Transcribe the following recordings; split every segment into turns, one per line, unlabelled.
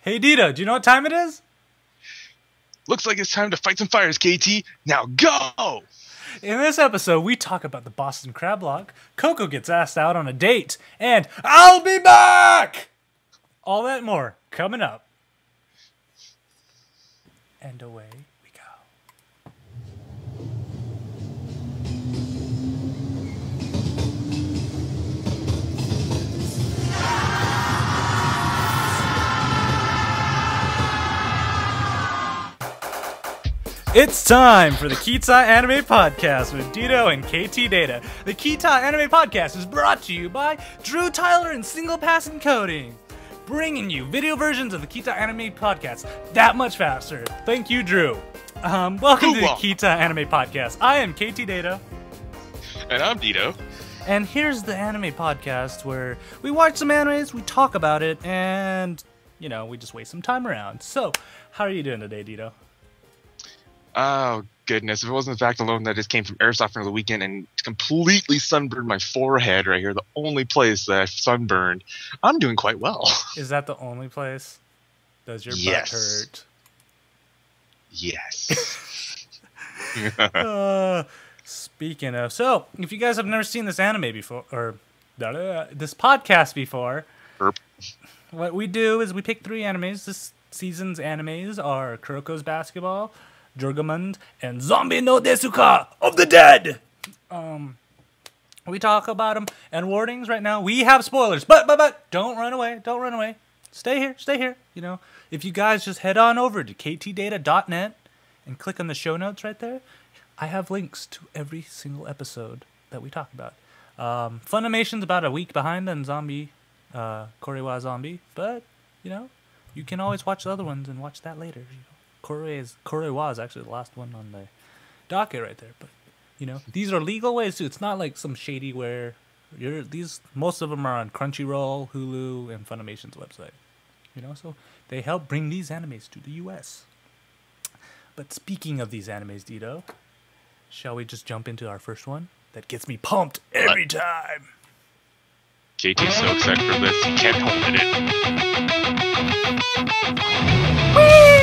Hey Dita, do you know what time it is?
Looks like it's time to fight some fires, KT. Now go!
In this episode, we talk about the Boston Crab Block, Koko gets asked out on a date, and I'll be back! All that and more coming up. And away we go. It's time for the Ktdata Anime Podcast with Dito and Ktdata. The Ktdata Anime Podcast is brought to you by Drew Tyler and Single Pass Encoding, bringing you video versions of the Ktdata Anime Podcast that much faster. Thank you, Drew. Welcome to the Ktdata Anime Podcast. I am Ktdata.
And I'm Dito.
And here's the anime podcast where we watch some animes, we talk about it, and, you know, we just waste some time around. So, how are you doing today, Dito?
Oh, goodness. If it wasn't the fact alone that I just came from airsoft for the weekend and completely sunburned my forehead right here, the only place that I've sunburned, I'm doing quite well.
Is that the only place? Does your butt hurt?
Yes.
Speaking of, so, if you guys have never seen this anime before, or this podcast before, what we do is we pick 3 animes. This season's animes are Kuroko's Basketball, Jurgamund, and Zombie no Desu-ka of the Dead. We talk about them, and warnings right now. We have spoilers, but don't run away. Don't run away. Stay here. You know, if you guys just head on over to ktdata.net and click on the show notes right there, I have links to every single episode that we talk about. Funimation's about a week behind on Zombie, Korewa Zombie, but you know, you can always watch the other ones and watch that later. You know? Korewa is actually the last one on the docket right there, but you know, these are legal ways too. It's not like some shady where most of them are on Crunchyroll, Hulu, and Funimation's website. You know, so they help bring these animes to the US. But speaking of these animes, Dito, shall we just jump into our first one that gets me pumped every time?
KT's so excited for this, he can't hold it.
Whee!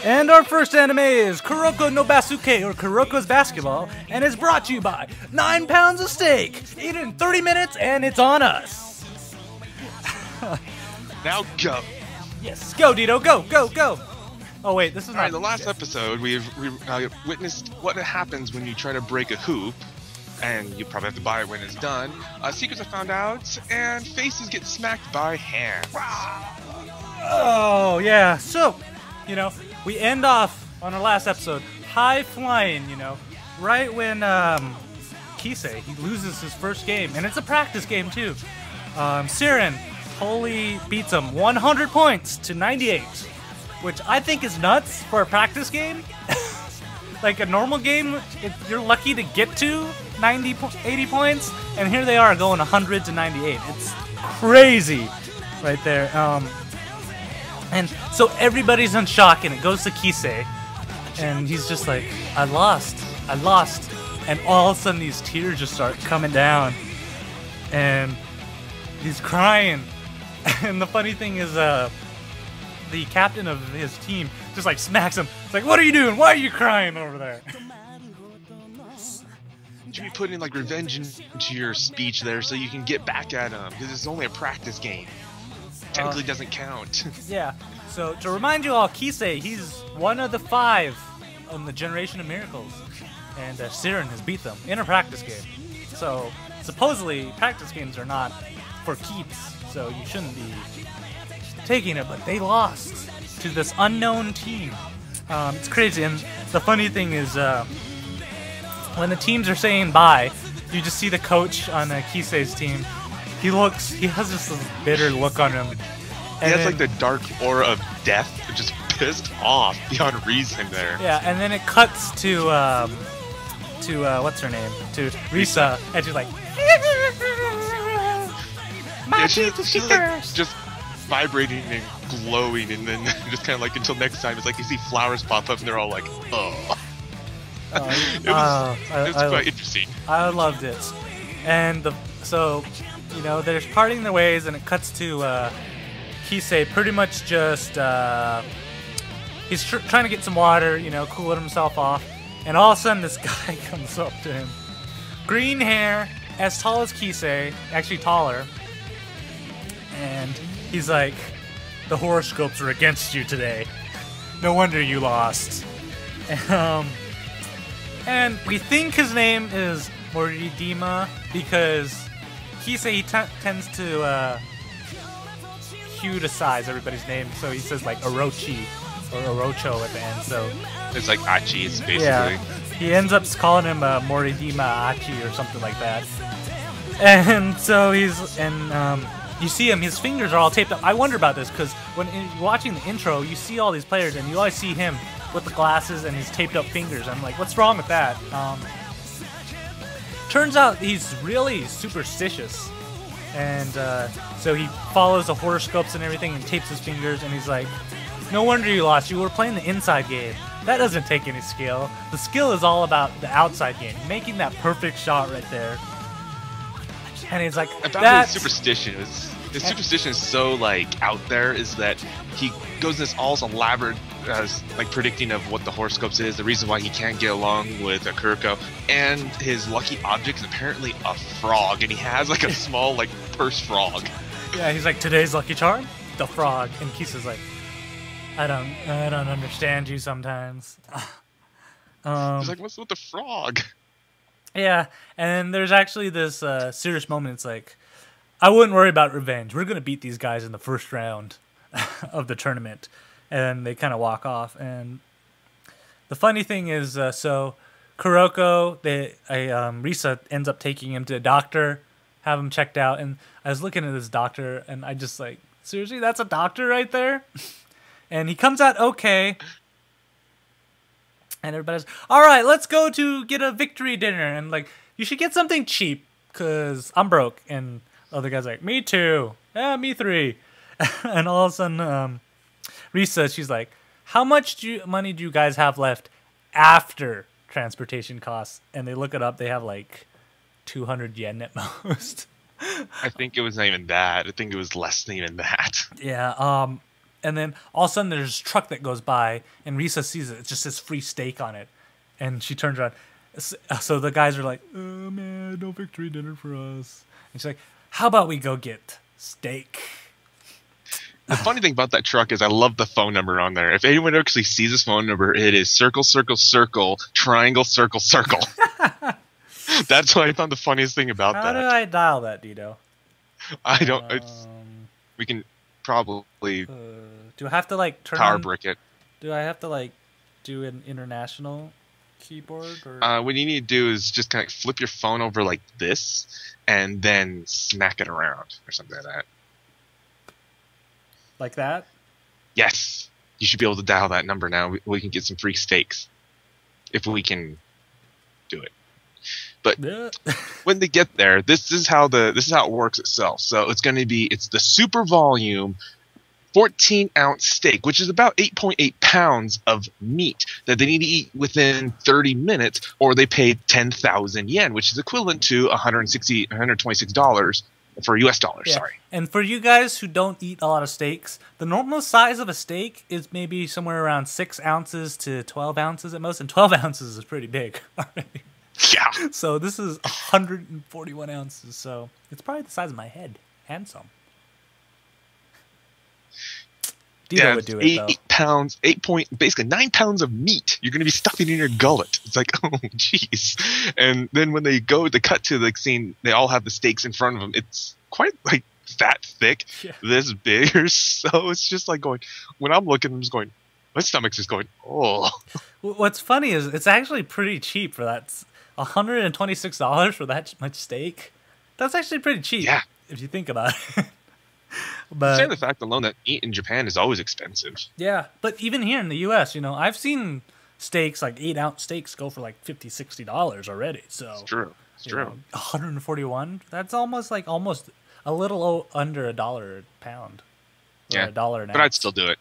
And our first anime is Kuroko no Basuke, or Kuroko's Basketball, and is brought to you by 9 pounds of steak. Eat it in 30 minutes, and it's on us.
Now go.
Yes, go, Dito, go. Oh, wait, this is not...
Alright, the last episode, we witnessed what happens when you try to break a hoop, and you probably have to buy it when it's done. Secrets are found out, and faces get smacked by hands.
Oh, yeah, so, you know, we end off on our last episode, high flying, you know, right when Kisei, he loses his first game, and it's a practice game too. Siren beats him 100 points to 98, which I think is nuts for a practice game. Like a normal game, you're lucky to get to 80 points, and here they are going 100 to 98. It's crazy right there. And so everybody's in shock, and it goes to Kisei, and he's just like, I lost. And all of a sudden these tears just start coming down, and he's crying. And the funny thing is, the captain of his team just like smacks him. It's like, what are you doing? Why are you crying over there?
You should be putting like revenge into your speech there so you can get back at him, because it's only a practice game. Technically doesn't count.
Yeah. So to remind you all, Kisei, he's one of the 5 on the Generation of Miracles, and Siren has beat them in a practice game. So supposedly practice games are not for keeps, so you shouldn't be taking it. But they lost to this unknown team. It's crazy, and the funny thing is, when the teams are saying bye, you just see the coach on Kisei's team. He has just this bitter look on him. And
he has like the dark aura of death, just pissed off beyond reason there.
Yeah, and then it cuts to what's her name? To Risa, and she's like,
she's like just vibrating and glowing, and then just kind of like until next time, it's like you see flowers pop up, and they're all like, oh. It was quite interesting.
I loved it, and so they're parting their ways, and it cuts to Kisei pretty much just he's trying to get some water, cooling himself off, and all of a sudden this guy comes up to him, green hair, as tall as Kisei, actually taller, and he's like, the horoscopes are against you today. No wonder you lost. And we think his name is Moridima because Kisei tends to cuticize everybody's name, so he says like Orochi or Orocho at the end. So
it's like Achis, basically.
Yeah, he ends up calling him Moridima Achi or something like that. And so you see him, his fingers are all taped up. I wonder about this because when watching the intro, you see all these players and you always see him with the glasses and his taped up fingers. I'm like, what's wrong with that? Turns out he's really superstitious. And so he follows the horoscopes and everything and tapes his fingers, and he's like, no wonder you lost. You were playing the inside game. That doesn't take any skill. The skill is all about the outside game, making that perfect shot right there. And he's like,
about his superstition. His superstition is so like out there, is that he goes this all elaborate like predicting of what the horoscopes is, the reason why he can't get along with Kuroko, and his lucky object is apparently a frog, and he has like a small like purse frog.
Yeah, he's like, today's lucky charm, the frog, and Kisei's like, I don't understand you sometimes.
He's like, what's with the frog?
Yeah, and there's actually this serious moment. It's like, I wouldn't worry about revenge. We're gonna beat these guys in the first round of the tournament. And they kind of walk off. And the funny thing is, so Kuroko, Risa ends up taking him to a doctor, have him checked out. And I was looking at this doctor, and I just like, seriously, that's a doctor right there? And he comes out okay. And everybody's, all right, let's go to get a victory dinner. And like, you should get something cheap, because I'm broke. And the other guy's like, me too. Yeah, me three. And all of a sudden, Risa, she's like, how much money do you guys have left after transportation costs? And they look it up. They have like 200 yen at most.
I think it was not even that. I think it was less than even that.
Yeah. And then all of a sudden there's a truck that goes by, and Risa sees it. It just says free steak on it. And she turns around. So the guys are like, oh man, no victory dinner for us. And she's like, how about we go get steak?
The funny thing about that truck is I love the phone number on there. If anyone actually sees this phone number, it is circle, circle, circle, triangle, circle, circle. That's what I found the funniest thing about that.
How did I dial that, Dito?
I don't. We can probably.
Do I have to like turn
power brick it?
Do I have to like do an international keyboard? Or?
What you need to do is just kind of flip your phone over like this, and then smack it around or something like that.
Like that?
Yes. You should be able to dial that number now. We can get some free steaks. If we can do it. But when they get there, this is how it works itself. So it's the super volume 14-ounce steak, which is about 8.8 pounds of meat that they need to eat within 30 minutes, or they pay 10,000 yen, which is equivalent to $126 for US dollars. Yeah. Sorry.
And for you guys who don't eat a lot of steaks, the normal size of a steak is maybe somewhere around 6 ounces to 12 ounces at most, and 12 ounces is pretty big already.
Yeah.
So this is 141 ounces, so it's probably the size of my head and some.
Dito would do it, though. 8 pounds, basically 9 pounds of meat you're going to be stuffing in your gullet. It's like, oh, jeez. And then when they cut to the scene, they all have the steaks in front of them. It's quite like that thick, this big. So it's just like going, when I'm looking, I'm just going, my stomach's just going, oh.
What's funny is it's actually pretty cheap for that. $126 for that much steak. That's actually pretty cheap.
Yeah.
If you think about it. But
say the fact alone that meat in Japan is always expensive.
Yeah, but even here in the U.S., I've seen steaks, like 8-ounce steaks, go for like $50, $60 already. So
it's true. It's true.
141. That's almost a little under $1 a pound. or $1 an ounce.
But I'd still do it.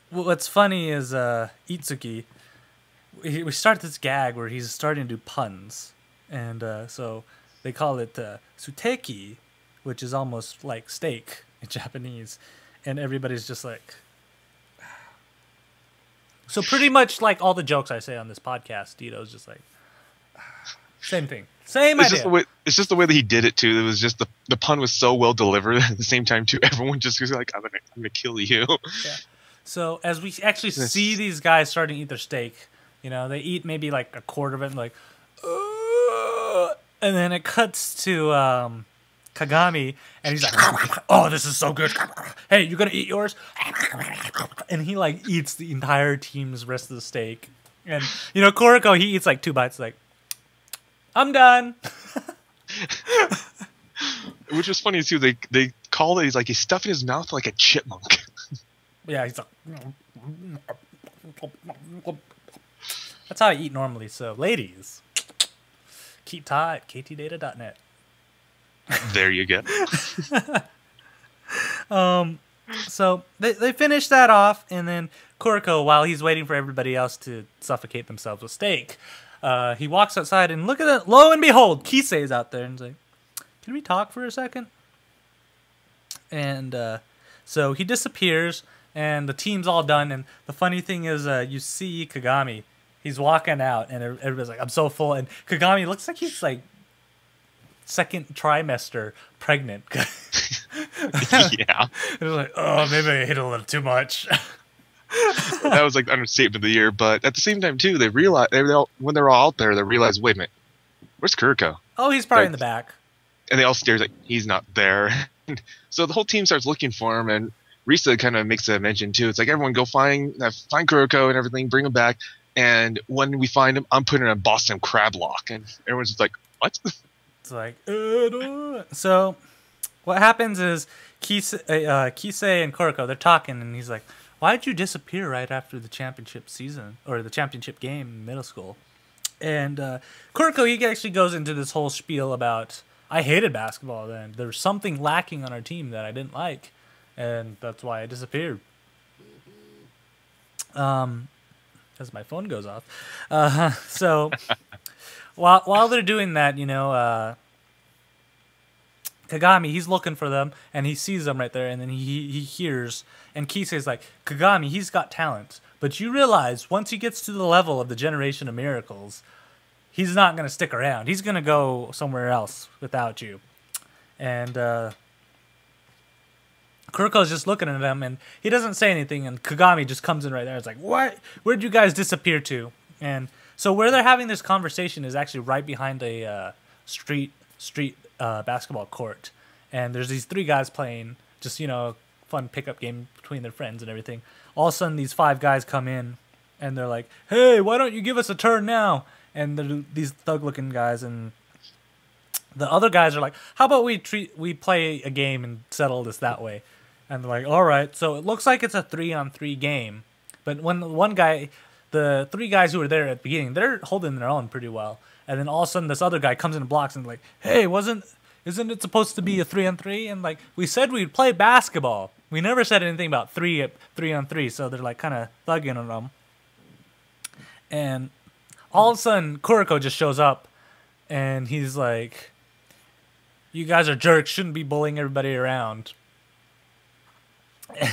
What's funny is Itsuki. We start this gag where he's starting to do puns, and so they call it suteki, which is almost like steak in Japanese, and everybody's just like. So pretty much like all the jokes I say on this podcast, Dito's just like same thing, same idea.
It's just the way that he did it too. It was just the pun was so well delivered at the same time too. Everyone just was like, "I'm gonna kill you."
Yeah. So as we actually see these guys starting to eat their steak, you know, they eat maybe like a quarter of it, and like, and then it cuts to Kagami, and he's like, "Oh, this is so good! Hey, you gonna eat yours?" And he like eats the entire team's rest of the steak, and you know, Kuroko, he eats like 2 bites, like, "I'm done."
Which was funny too. They call it. He's stuffing his mouth like a chipmunk.
Yeah, he's like, that's how I eat normally. So, ladies, keep tight. Ktdata.net.
There you go.
So they finish that off, and then Kuroko, while he's waiting for everybody else to suffocate themselves with steak, he walks outside, and look at it. Lo and behold, Kisei's out there, and he's like, "Can we talk for a second?" And so he disappears, and the team's all done. And the funny thing is, you see Kagami. He's walking out, and everybody's like, "I'm so full." And Kagami looks like he's like second trimester pregnant.
Yeah.
It was like, "Oh, maybe I hit a little too much."
That was like the understatement of the year. But at the same time, too, they realize when they're all out there, they realize, wait a minute, where's Kuroko?
Oh, he's probably in the back.
And they all stare like he's not there. So the whole team starts looking for him, and Risa kind of makes a mention too. It's like, everyone go find Kuroko and everything, bring him back. And when we find him, I'm putting a Boston crab lock, and everyone's just like, what?
It's like, so what happens is Kisei and Kuroko, they're talking, and he's like, "Why did you disappear right after the championship season or the championship game in middle school?" And Kuroko, he actually goes into this whole spiel about, "I hated basketball then. There was something lacking on our team that I didn't like, and that's why I disappeared." As my phone goes off. So while they're doing that, you know, Kagami, he's looking for them, and he sees them right there, and then he hears, and Kisei's like, "Kagami, he's got talent, but you realize once he gets to the level of the Generation of Miracles, he's not going to stick around. He's going to go somewhere else without you." And Kuroko's just looking at him, and he doesn't say anything, and Kagami just comes in right there. It's like, "What? Where'd you guys disappear to?" And so where they're having this conversation is actually right behind a street basketball court. And there's these 3 guys playing, just, you know, fun pickup game between their friends and everything. All of a sudden, these 5 guys come in, and they're like, "Hey, why don't you give us a turn now?" And they're these thug-looking guys, and the other guys are like, "How about we play a game and settle this that way?" And they're like, "All right." So it looks like it's a 3-on-3 game. But when the 3 guys who were there at the beginning, they're holding their own pretty well. And then all of a sudden, this other guy comes in and blocks, and like, "Hey, isn't it supposed to be a 3-on-3? And like, we said we'd play basketball. We never said anything about 3-on-3. So they're like kind of thugging on them. And all of a sudden, Kuroko just shows up, and he's like, "You guys are jerks. Shouldn't be bullying everybody around."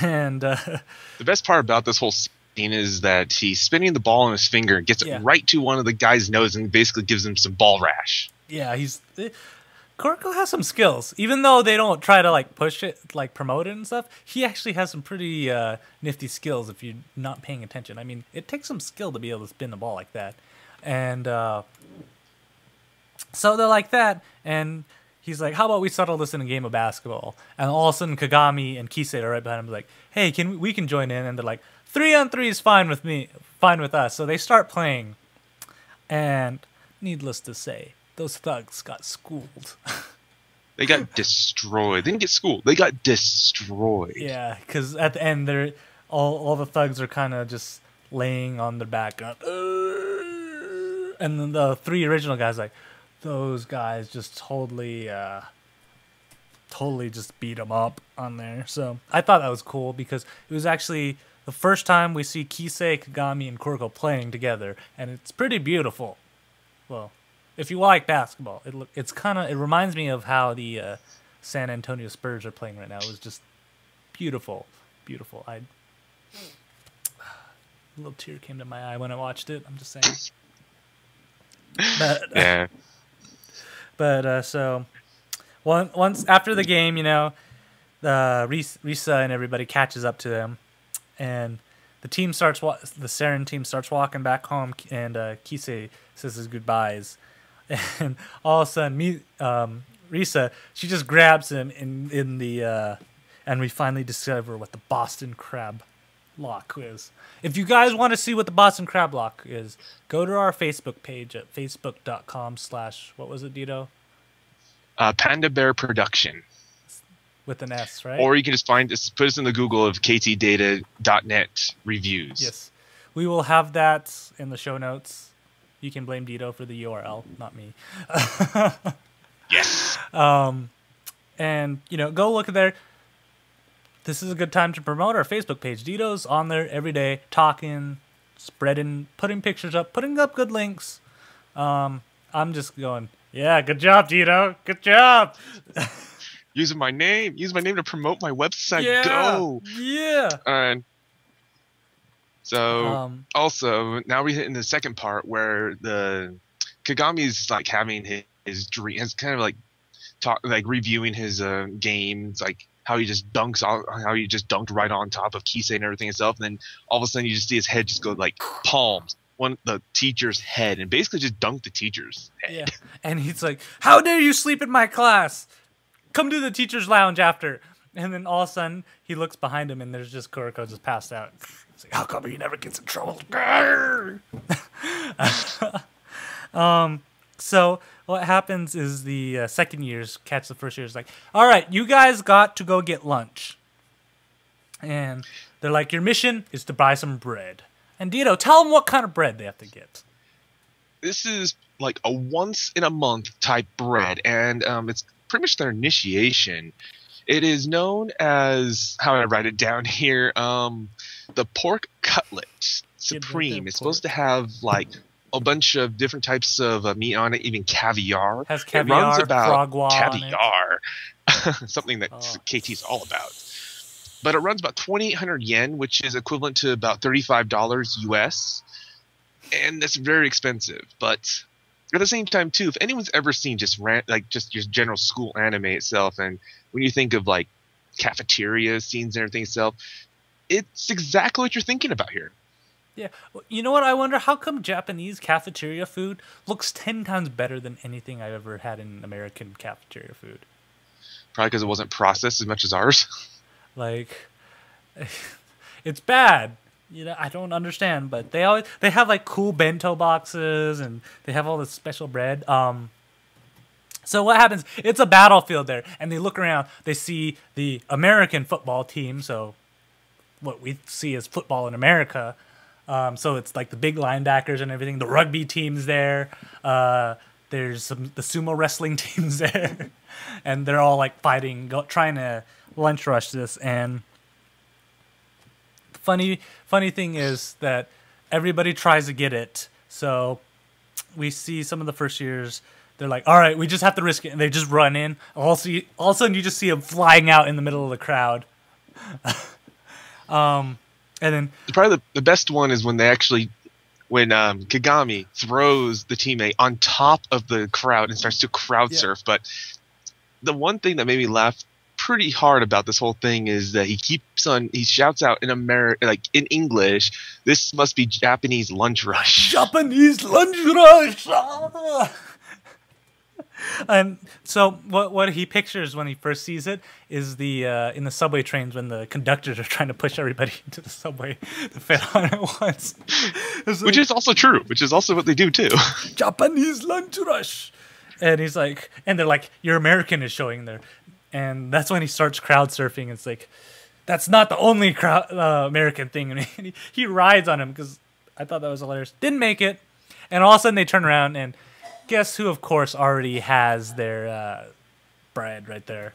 And
the best part about this whole scene is that he's spinning the ball on his finger and gets it right to one of the guy's nose and basically gives him some ball rash.
Yeah, Kuroko has some skills. Even though they don't try to like push it, like promote it and stuff, he actually has some pretty nifty skills if you're not paying attention. I mean, it takes some skill to be able to spin the ball like that. And so they're like that, and he's like, "How about we settle this in a game of basketball?" And all of a sudden, Kagami and Kisei are right behind him, like, "Hey, we can join in?" And they're like, 3-on-3 is fine with me, fine with us. So they start playing, and needless to say, those thugs got schooled.
They got destroyed. They didn't get schooled. They got destroyed.
Yeah, because at the end, they're all the thugs are kind of just laying on their back, and then the 3 original guys like, those guys just totally totally just beat him up on there. So I thought that was cool because it was actually the first time we see Kisei, Kagami, and Koko playing together, and it's pretty beautiful. Well, if you like basketball, it reminds me of how the San Antonio Spurs are playing right now. It was just beautiful, beautiful. A little tear came to my eye when I watched it. I'm just saying. But,
yeah.
So once after the game, Risa and everybody catches up to them, and the Saren team starts walking back home, and Kisei says his goodbyes, and all of a sudden, Risa, she just grabs him in the, and we finally discover what the Boston Crab Lock is. If you guys want to see what the Boston Crab Lock is, go to our Facebook page at facebook.com/ what was it, Dito?
Panda Bear Production.
With an S, right?
Or you can just put us in the Google of ktdata.net reviews.
Yes. We will have that in the show notes. You can blame Dito for the URL, not me.
Yes.
And, go look there. This is a good time to promote our Facebook page. Dito's on there every day, talking, spreading, putting pictures up, putting up good links. I'm just going, yeah, good job, Dito. Good job.
Using my name to promote my website.
Yeah,
Go.
Yeah.
And so also now we hit in the second part where the Kagami's like having his dream. It's kind of like reviewing his games, like how he just dunked right on top of Kisei and everything itself. And then all of a sudden you just see his head just go like palms the teacher's head and basically just dunked the teacher's head.
Yeah. And he's like, "How dare you sleep in my class? Come to the teacher's lounge after." And then all of a sudden, he looks behind him, and there's just Kuroko just passed out. He's like, "How come he never gets in trouble?" So what happens is the second years catch the first years like, "All right, you guys got to go get lunch." And they're like, "Your mission is to buy some bread." And Dito, tell them what kind of bread they have to get.
This is like a once in a month type bread, and it's pretty much their initiation. It is known as, how I write it down here, the pork cutlet supreme. It's supposed to have like a bunch of different types of meat on it, even caviar.
Has caviar,
it runs about
frogwa
caviar, something that KT's all about. But it runs about 2,800 yen, which is equivalent to about $35 US, and that's very expensive. But at the same time, too, if anyone's ever seen just your general school anime itself, and when you think of like cafeteria scenes and everything itself, it's exactly what you're thinking about here.
Yeah. You know what? I wonder how come Japanese cafeteria food looks 10 times better than anything I've ever had in American cafeteria food.
Probably because it wasn't processed as much as ours.
Like, it's bad. I don't understand, but they have like cool bento boxes, and they have all this special bread. So what happens? It's a battlefield there, and they look around. They see the American football team, so what we see as football in America. So it's like the big linebackers and everything. The rugby team's there. There's the sumo wrestling team's there, and they're all like fighting, trying to lunch rush this. And funny thing is that everybody tries to get it. So we see some of the first years. They're like, "All right, we just have to risk it," and they just run in. All of a sudden, you just see them flying out in the middle of the crowd. And then
probably the best one is when Kagami throws the teammate on top of the crowd and starts to crowd surf. But the one thing that made me laugh pretty hard about this whole thing is that he shouts out in in English, "This must be Japanese lunch rush."
Japanese lunch rush. And so what he pictures when he first sees it is the in the subway trains when the conductors are trying to push everybody into the subway to fit on at once.
Which is also true. Which is also what they do too. Japanese
lunch rush. And he's like, and they're like, "Your American is showing there." And that's when he starts crowd surfing. It's like, that's not the only American thing. And he rides on him because I thought that was hilarious. Didn't make it. And all of a sudden they turn around and guess who, of course, already has their bread right there?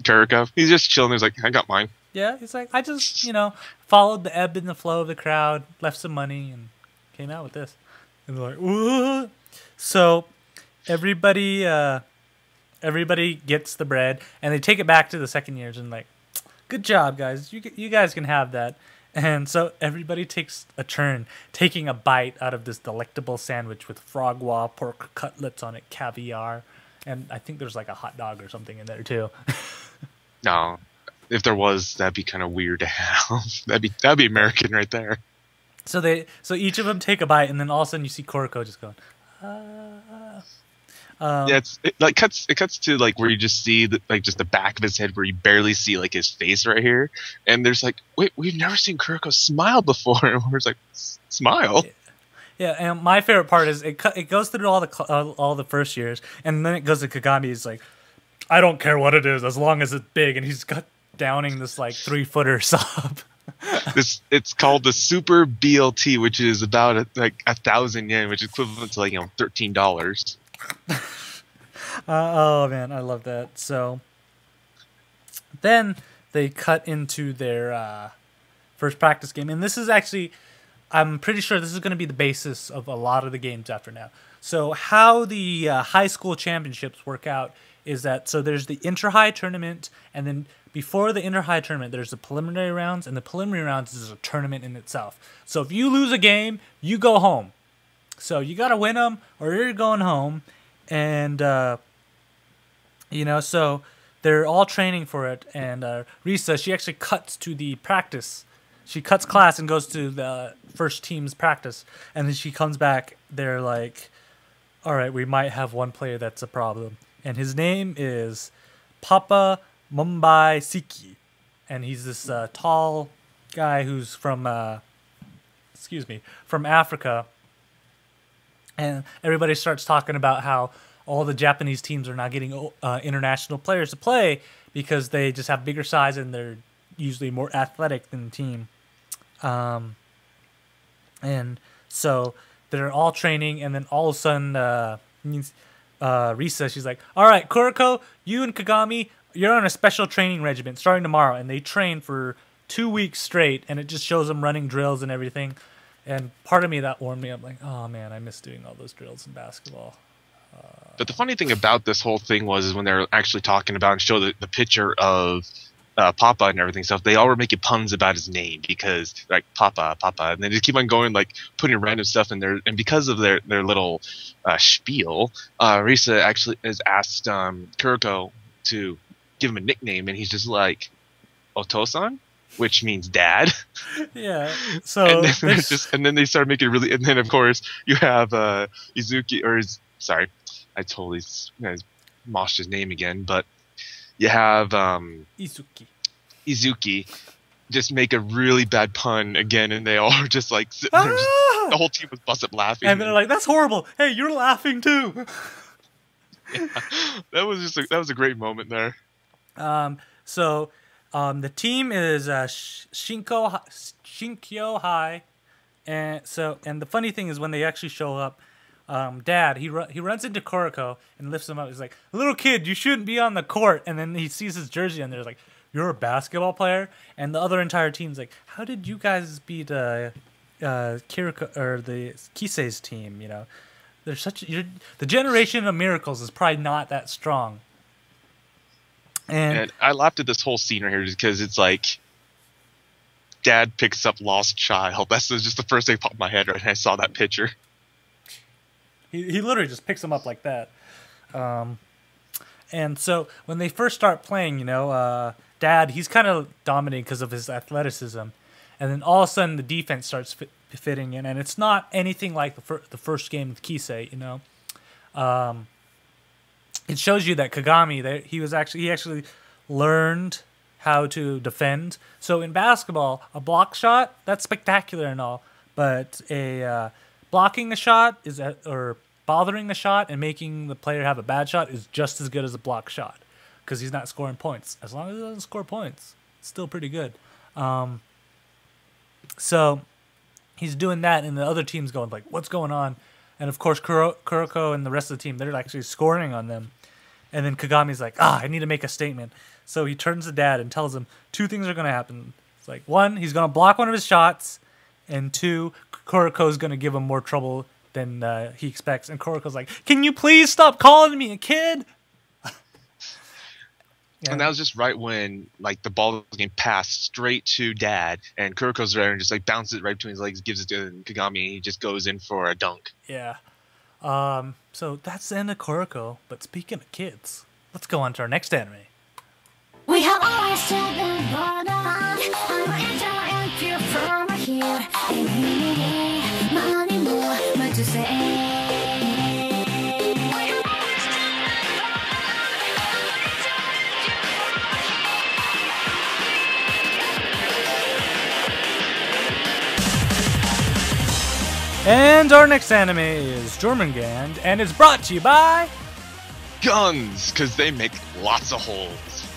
Kuroko. He's just chilling. He's like, I got mine.
Yeah, he's like, I just, followed the ebb and the flow of the crowd, left some money, and came out with this. And they're like, what? So everybody gets the bread, and they take it back to the second years and like, good job, guys. You guys can have that. And so everybody takes a turn taking a bite out of this delectable sandwich with frog wa, pork cutlets on it, caviar, and I think there's like a hot dog or something in there too.
No. If there was, that'd be kind of weird to have. That'd be American right there.
So each of them take a bite, and then all of a sudden you see Koko just going.
Yeah, it cuts to like where you just see just the back of his head, where you barely see like his face right here, and there's like, wait, we've never seen Kuroko smile before, and we're just like, smile.
Yeah, and my favorite part is it goes through all the first years, and then it goes to Kagami. He's like, I don't care what it is as long as it's big, and he's got downing this like 3-footer sub.
It's called the Super BLT, which is about like 1,000 yen, which is equivalent to like $13.
Oh man, I love that. So then they cut into their first practice game, and this is actually, I'm pretty sure this is going to be the basis of a lot of the games after now. So how the high school championships work out is that, so there's the inter-high tournament, and then before the inter-high tournament, there's the preliminary rounds, and the preliminary rounds is a tournament in itself. So if you lose a game, you go home. So you got to win them, or you're going home. And, so they're all training for it. And Risa, she actually cuts to the practice. She cuts class and goes to the first team's practice. And then she comes back. They're like, all right, we might have one player that's a problem. And his name is Papa Mumbai Siki. And he's this tall guy who's from Africa. And everybody starts talking about how all the Japanese teams are not getting international players to play because they just have bigger size and they're usually more athletic than the team. And so they're all training, and then all of a sudden, Risa, she's like, all right, Kuroko, you and Kagami, you're on a special training regimen starting tomorrow. And they train for 2 weeks straight, and it just shows them running drills and everything. And part of me that warmed me up, like, oh man, I miss doing all those drills in basketball.
But the funny thing about this whole thing is when they're actually talking about and show the picture of Papa and everything stuff, they all were making puns about his name because like Papa, and they just keep on going like putting random stuff in there. And because of their little spiel, Risa actually has asked Kuroko to give him a nickname, and he's just like Otosan, which means dad.
Yeah. So
and then they start making it really, and then of course you have Izuki, sorry, I totally moshed his name again, but you have Izuki just make a really bad pun again, and they all are just like sitting there, the whole team was busted laughing,
and they're like, that's horrible, hey, you're laughing too.
Yeah, that was a great moment there.
So the team is Shinkyo High, and the funny thing is when they actually show up, Dad he runs into Kuroko and lifts him up. He's like, little kid, you shouldn't be on the court. And then he sees his jersey and there's like, you're a basketball player. And the other entire team's like, how did you guys beat Kiriko or the Kisei's team? They're the generation of miracles is probably not that strong.
And I laughed at this whole scene right here because it's like, Dad picks up lost child. That's just the first thing that popped in my head right when I saw that picture.
He literally just picks him up like that. And so when they first start playing, Dad, he's kind of dominating because of his athleticism. And then all of a sudden the defense starts fitting in. And it's not anything like the first game with Kisei, It shows you that Kagami, he actually learned how to defend. So in basketball, a block shot, that's spectacular and all. But blocking a shot or bothering the shot and making the player have a bad shot is just as good as a block shot because he's not scoring points. As long as he doesn't score points, it's still pretty good. So he's doing that, and the other team's going like, what's going on? And of course, Kuroko and the rest of the team, they're actually scoring on them. And then Kagami's like, I need to make a statement. So he turns to Dad and tells him two things are going to happen. It's like, one, he's going to block one of his shots, and two, Kuroko's going to give him more trouble than he expects. And Kuroko's like, can you please stop calling me a kid?
And that was just right when like the ball was getting passed straight to Dad, and Kuroko's there and just like bounces it right between his legs, gives it to Kagami, and he just goes in for a dunk.
Yeah. So that's the end of Kuroko. But speaking of kids, let's go on to our next anime.
We have always said that I'm you from here. Money more, what to say.
And our next anime is Jormungand, and it's brought to you by
Guns, because they make lots of holes.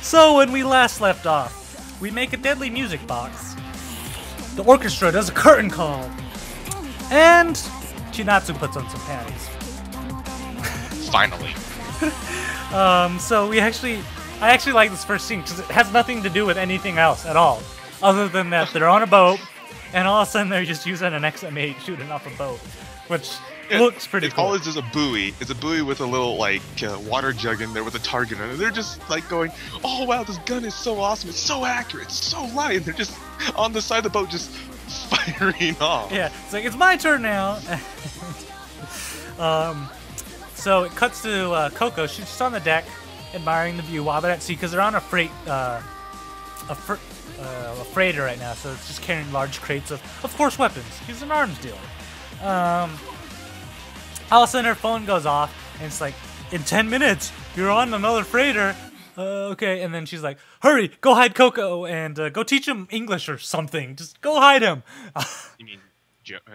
So when we last left off, we make a deadly music box. The orchestra does a curtain call. And Chinatsu puts on some panties.
Finally.
So I actually like this first scene because it has nothing to do with anything else at all. Other than that they're on a boat, and all of a sudden they're just using an XM8 shooting off a boat. Which looks pretty cool.
All it is a buoy. It's a buoy with a little like water jug in there with a target on it. They're just like going, "Oh wow, this gun is so awesome! It's so accurate! It's so light!" And they're just on the side of the boat, just firing off.
Yeah, it's like it's my turn now. So it cuts to Koko. She's just on the deck, admiring the view while they're at sea because they're on a freighter right now. So it's just carrying large crates of course, weapons. She's an arms dealer. All of a sudden her phone goes off, and it's like, in 10 minutes, you're on another freighter. Okay, and then she's like, hurry, go hide Koko, and go teach him English or something. Just go hide him.
You mean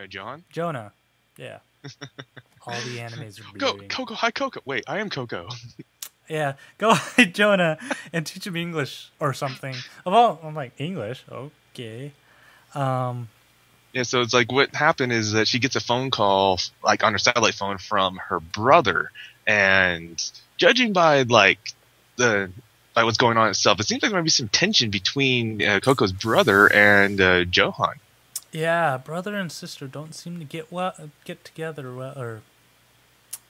John?
Jonah. Yeah. All the animes are
Go,
reading.
Koko, hi Koko. Wait, I am Koko.
Yeah, go hide Jonah and teach him English or something. I'm like, English? Okay.
Yeah, so it's like what happened is that she gets a phone call, like on her satellite phone, from her brother, and judging by by what's going on itself, it seems like there might be some tension between Koko's brother and Johan.
Yeah, brother and sister don't seem to get together well, or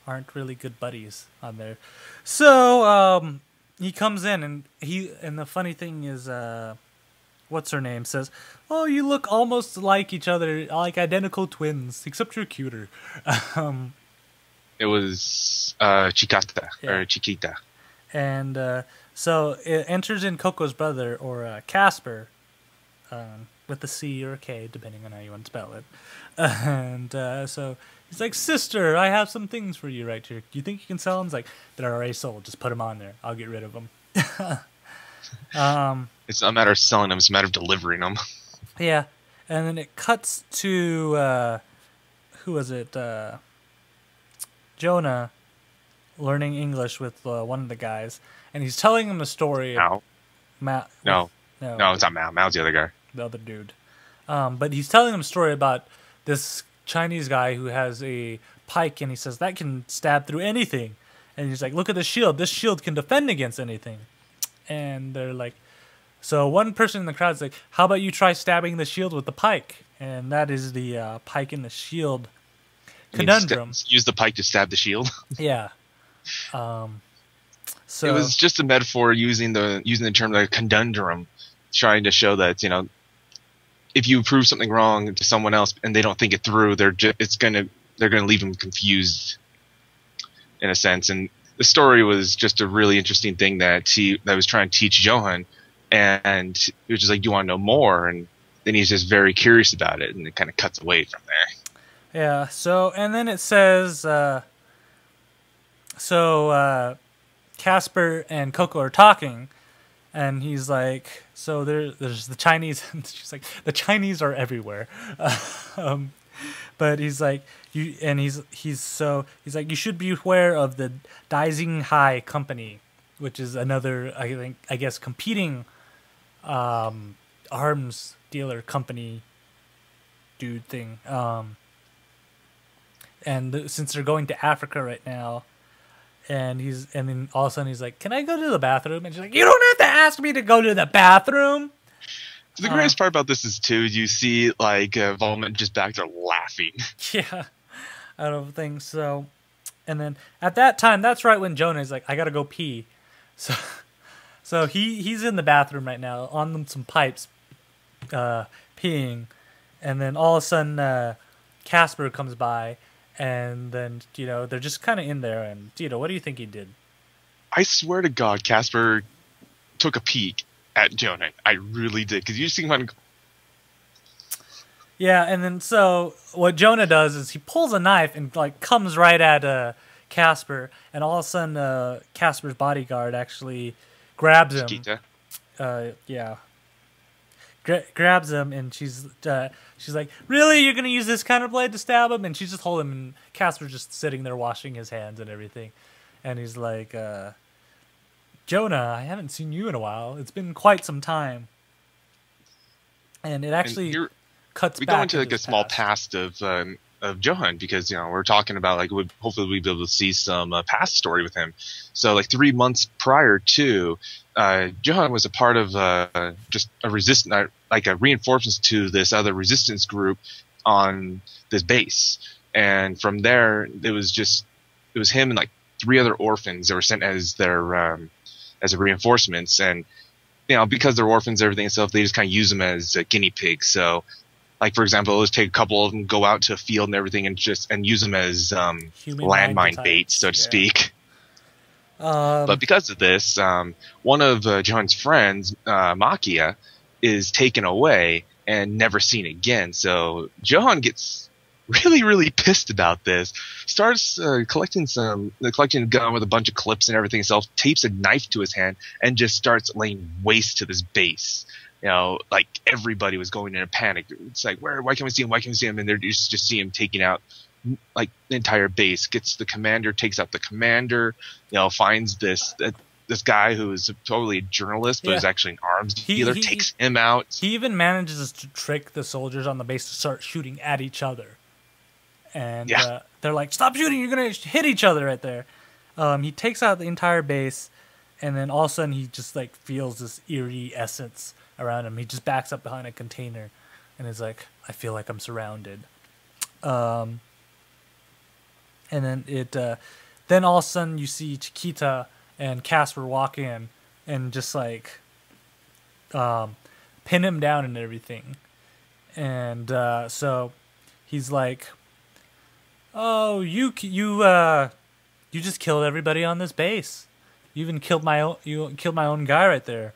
aren't really good buddies on there. So he comes in, and the funny thing is, what's her name says, "Oh, you look almost like each other, like identical twins, except you're cuter."
It was Chikata, or Chiquita.
And so it enters in Koko's brother, or Casper, with a C or a K, depending on how you want to spell it. And so he's like, "Sister, I have some things for you right here. Do you think you can sell them?" He's like, "They're already sold. Just put them on there. I'll get rid of them."
It's not a matter of selling them; it's a matter of delivering them.
Yeah, and then it cuts to who was it? Jonah learning English with one of the guys, and he's telling him a story.
Mao? No, it's not Mao. Mao's the other guy.
The other dude. But he's telling him a story about this Chinese guy who has a pike, and he says that can stab through anything. And he's like, "Look at the shield. This shield can defend against anything." And they're like, so one person in the crowd's like, "How about you try stabbing the shield with the pike?" And that is the pike and the shield conundrum.
Use the pike to stab the shield.
Yeah. So
it was just a metaphor using the term like conundrum, trying to show that, if you prove something wrong to someone else and they don't think it through, they're gonna leave them confused, in a sense. And the story was just a really interesting thing that was trying to teach Johan, and he was just like, "You want to know more?" And then he's just very curious about it, and it kind of cuts away from there.
Yeah. So, and then it says, Casper and Koko are talking, and he's like, "So there's the Chinese," and she's like, "The Chinese are everywhere." But he's like, he's like, "You should be aware of the Daising Hai Company," which is another, I guess, competing arms dealer company dude thing. And since they're going to Africa right now, and then all of a sudden he's like, "Can I go to the bathroom?" And she's like, "You don't have to ask me to go to the bathroom."
The greatest part about this is too, you see like Volman just back there laughing.
Yeah, I don't think so. And then at that time, that's right when Jonah is like, "I gotta go pee," so he's in the bathroom right now on some pipes, peeing, and then all of a sudden Casper comes by, and then they're just kind of in there, and what do you think he did?
I swear to God, Casper took a peek at Jonah. I really did, because you see him.
Yeah, and then so what Jonah does is he pulls a knife and like comes right at Casper, and all of a sudden Casper's bodyguard actually grabs him.
Chiquita.
Yeah. Grabs him, and she's like, "Really, you're gonna use this kind of blade to stab him?" And she's just holding him, and Casper's just sitting there washing his hands and everything, and he's like, "Jonah, I haven't seen you in a while. It's been quite some time." And it actually cuts.
We
back
go into like a small
past.
past of Johan, because we're talking about like hopefully we'll be able to see some past story with him. So like 3 months prior to Johan was a part of just a resistance, like a reinforcements to this other resistance group on this base, and from there it was him and like 3 other orphans that were sent as their as reinforcements, and because they're orphans and everything and stuff, they just kind of use them as guinea pigs. So like, for example, let's take a couple of them, go out to a field and everything, and use them as landmine bait, so to speak. But because of this, one of Johan's friends, Makia, is taken away and never seen again. So Johan gets really, really pissed about this. Starts collecting a gun with a bunch of clips and everything himself, tapes a knife to his hand, and just starts laying waste to this base. Like everybody was going in a panic. It's like, why can't we see him? Why can't we see him? And they're just see him taking out like the entire base. Gets the commander, takes out the commander. Finds this guy who is totally a journalist, but is actually an arms dealer. Takes him out. He
even manages to trick the soldiers on the base to start shooting at each other. And they're like, "Stop shooting! You're gonna hit each other right there." He takes out the entire base, and then all of a sudden he just like feels this eerie essence around him. He just backs up behind a container, and is like, "I feel like I'm surrounded." And then then all of a sudden you see Chiquita and Casper walk in and just like pin him down and everything, and so he's like, "Oh, you just killed everybody on this base. You even killed my own guy right there."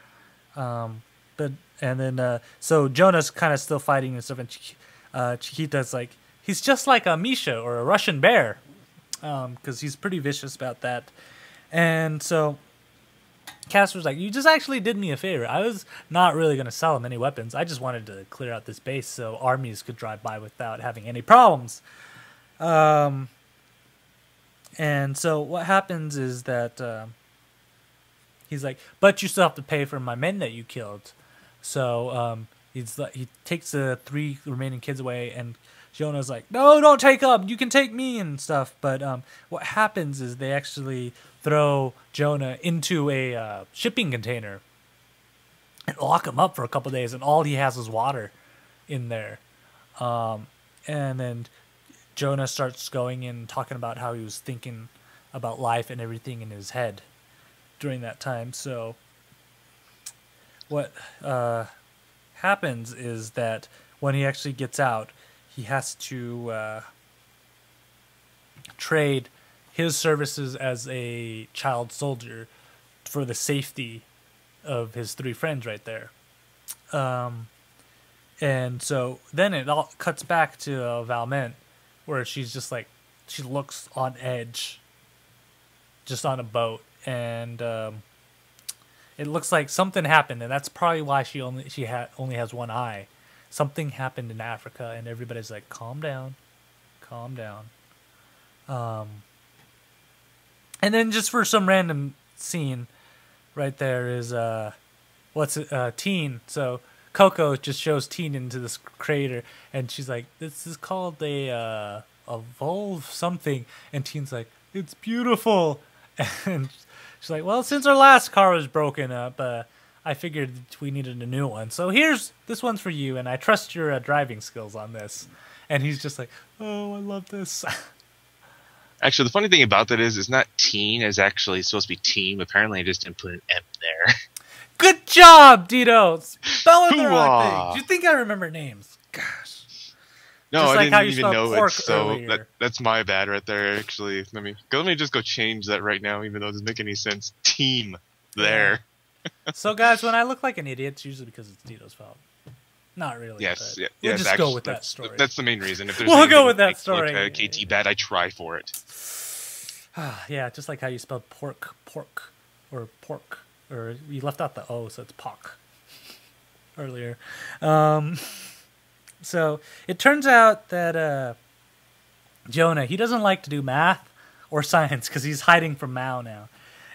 So Jonah's kind of still fighting and stuff, and Chiquita's like, "He's just like a Misha or a Russian bear," because he's pretty vicious about that. And so Casper's like, "You just actually did me a favor. I was not really going to sell him any weapons. I just wanted to clear out this base so armies could drive by without having any problems." And so what happens is that he's like, "But you still have to pay for my men that you killed." So he takes the 3 remaining kids away, and Jonah's like, "No, don't take them. You can take me," and stuff. But what happens is they actually throw Jonah into a shipping container and lock him up for a couple days, and all he has is water in there. And then Jonah starts going in talking about how he was thinking about life and everything in his head during that time. So what happens is that when he actually gets out, he has to trade his services as a child soldier for the safety of his 3 friends right there. And so then it all cuts back to Valment, where she's just like, she looks on edge, just on a boat, and it looks like something happened, and that's probably why she only has one eye. Something happened in Africa, and everybody's like, "Calm down, calm down." And then just for some random scene, right there is Teen. So Koko just shows Teen into this crater, and she's like, "This is called a volve something," and Teen's like, "It's beautiful." And she's like, well, since our last car was broken up, I figured we needed a new one. So this one's for you, and I trust your driving skills on this. And he's just like, oh, I love this.
Actually, the funny thing about that is it's not teen. It's actually supposed to be team. Apparently, I just didn't put an M there.
Good job, Dito. Spelling the wrong
Hoo-ah.
thing. Do you think I remember names? Gosh.
No,
Just
I
like how
didn't
you
even
spelled
know
pork
it. So
earlier.
that's my bad right there. Actually, let me just go change that right now, even though it doesn't make any sense. Team there.
So, guys, when I look like an idiot, it's usually because it's Dito's fault. Not really.
Yes,
but
yeah,
we'll
yes.
just
Actually,
go with that story.
That's the main reason. If there's
We'll
anything
go with that
makes look,
story.
KT bad, I try for it.
Yeah, just like how you spelled pork, or you left out the O, so it's pock earlier. So it turns out that Jonah, he doesn't like to do math or science because he's hiding from Mao now,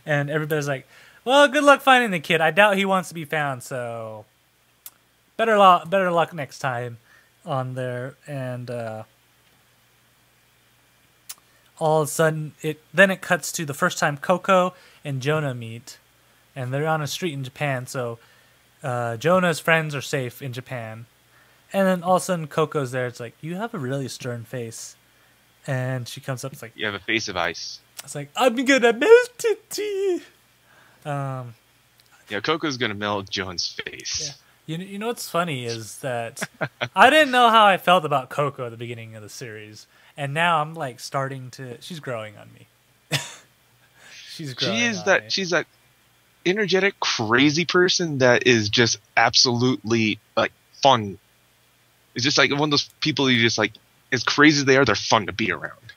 and everybody's like, "Well, good luck finding the kid. I doubt he wants to be found, so better luck next time on there." And all of a sudden, it cuts to the first time Koko and Jonah meet, and they're on a street in Japan. So Jonah's friends are safe in Japan, and then all of a sudden Koko's there. It's like, you have a really stern face, and she comes up. It's like,
You have a face of ice.
it's like, I'm gonna melt it.
Yeah, Coco's gonna melt Joan's face.
Yeah. You know what's funny is that I didn't know how I felt about Koko at the beginning of the series, and now I'm like starting to. She's growing on me. She's growing.
She's that energetic, crazy person that is just absolutely like fun. It's just like one of those people you just like. As crazy as they are, they're fun to be around.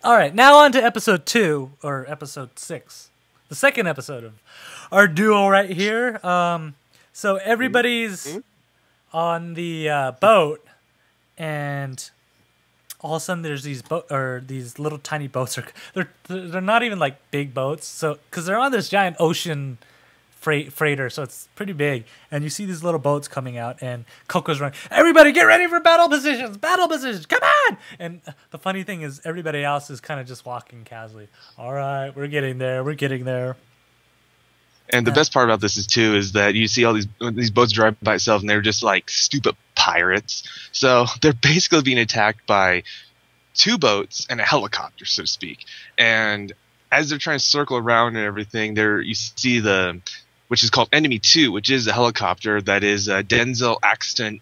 All right, now on to episode 2 or episode 6, the second episode of our duo right here. So everybody's on the boat, and all of a sudden there's these little tiny boats. They're not even like big boats, so because they're on this giant ocean freighter, so it's pretty big. And you see these little boats coming out, and Coco's running. Everybody, get ready for battle positions! Battle positions! Come on! And the funny thing is, everybody else is kind of just walking casually. All right, we're getting there. We're getting there.
And the best part about this is that you see all these boats drive by itself, and they're just like stupid pirates. So they're basically being attacked by 2 boats and a helicopter, so to speak. And as they're trying to circle around and everything, you see which is called Enemy 2, which is a helicopter that is Denzel Axton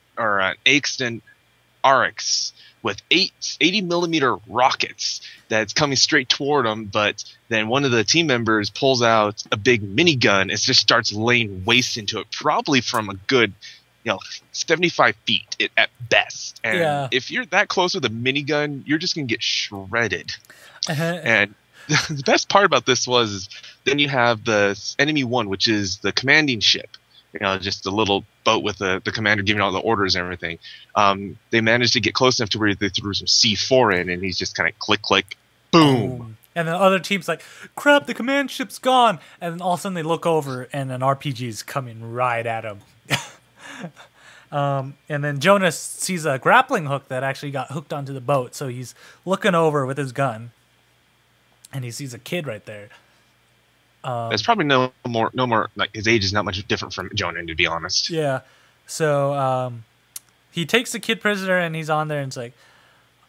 RX with 80 millimeter rockets that's coming straight toward them. But then one of the team members pulls out a big minigun and just starts laying waste into it, probably from a good 75 feet at best. And if you're that close with a minigun, you're just gonna get shredded. And the best part about this was then you have the Enemy 1, which is the commanding ship. Just a little boat with the commander giving all the orders and everything. They managed to get close enough to where they threw some C4 in, and he's just kind of click, click, boom.
And the other team's like, crap, the command ship's gone. And then all of a sudden they look over, and an RPG's coming right at him. And then Jonas sees a grappling hook that actually got hooked onto the boat. So he's looking over with his gun, and he sees a kid right there.
There's probably no more. Like, his age is not much different from Jonah, to be honest.
Yeah. So he takes the kid prisoner, and he's on there, and it's like,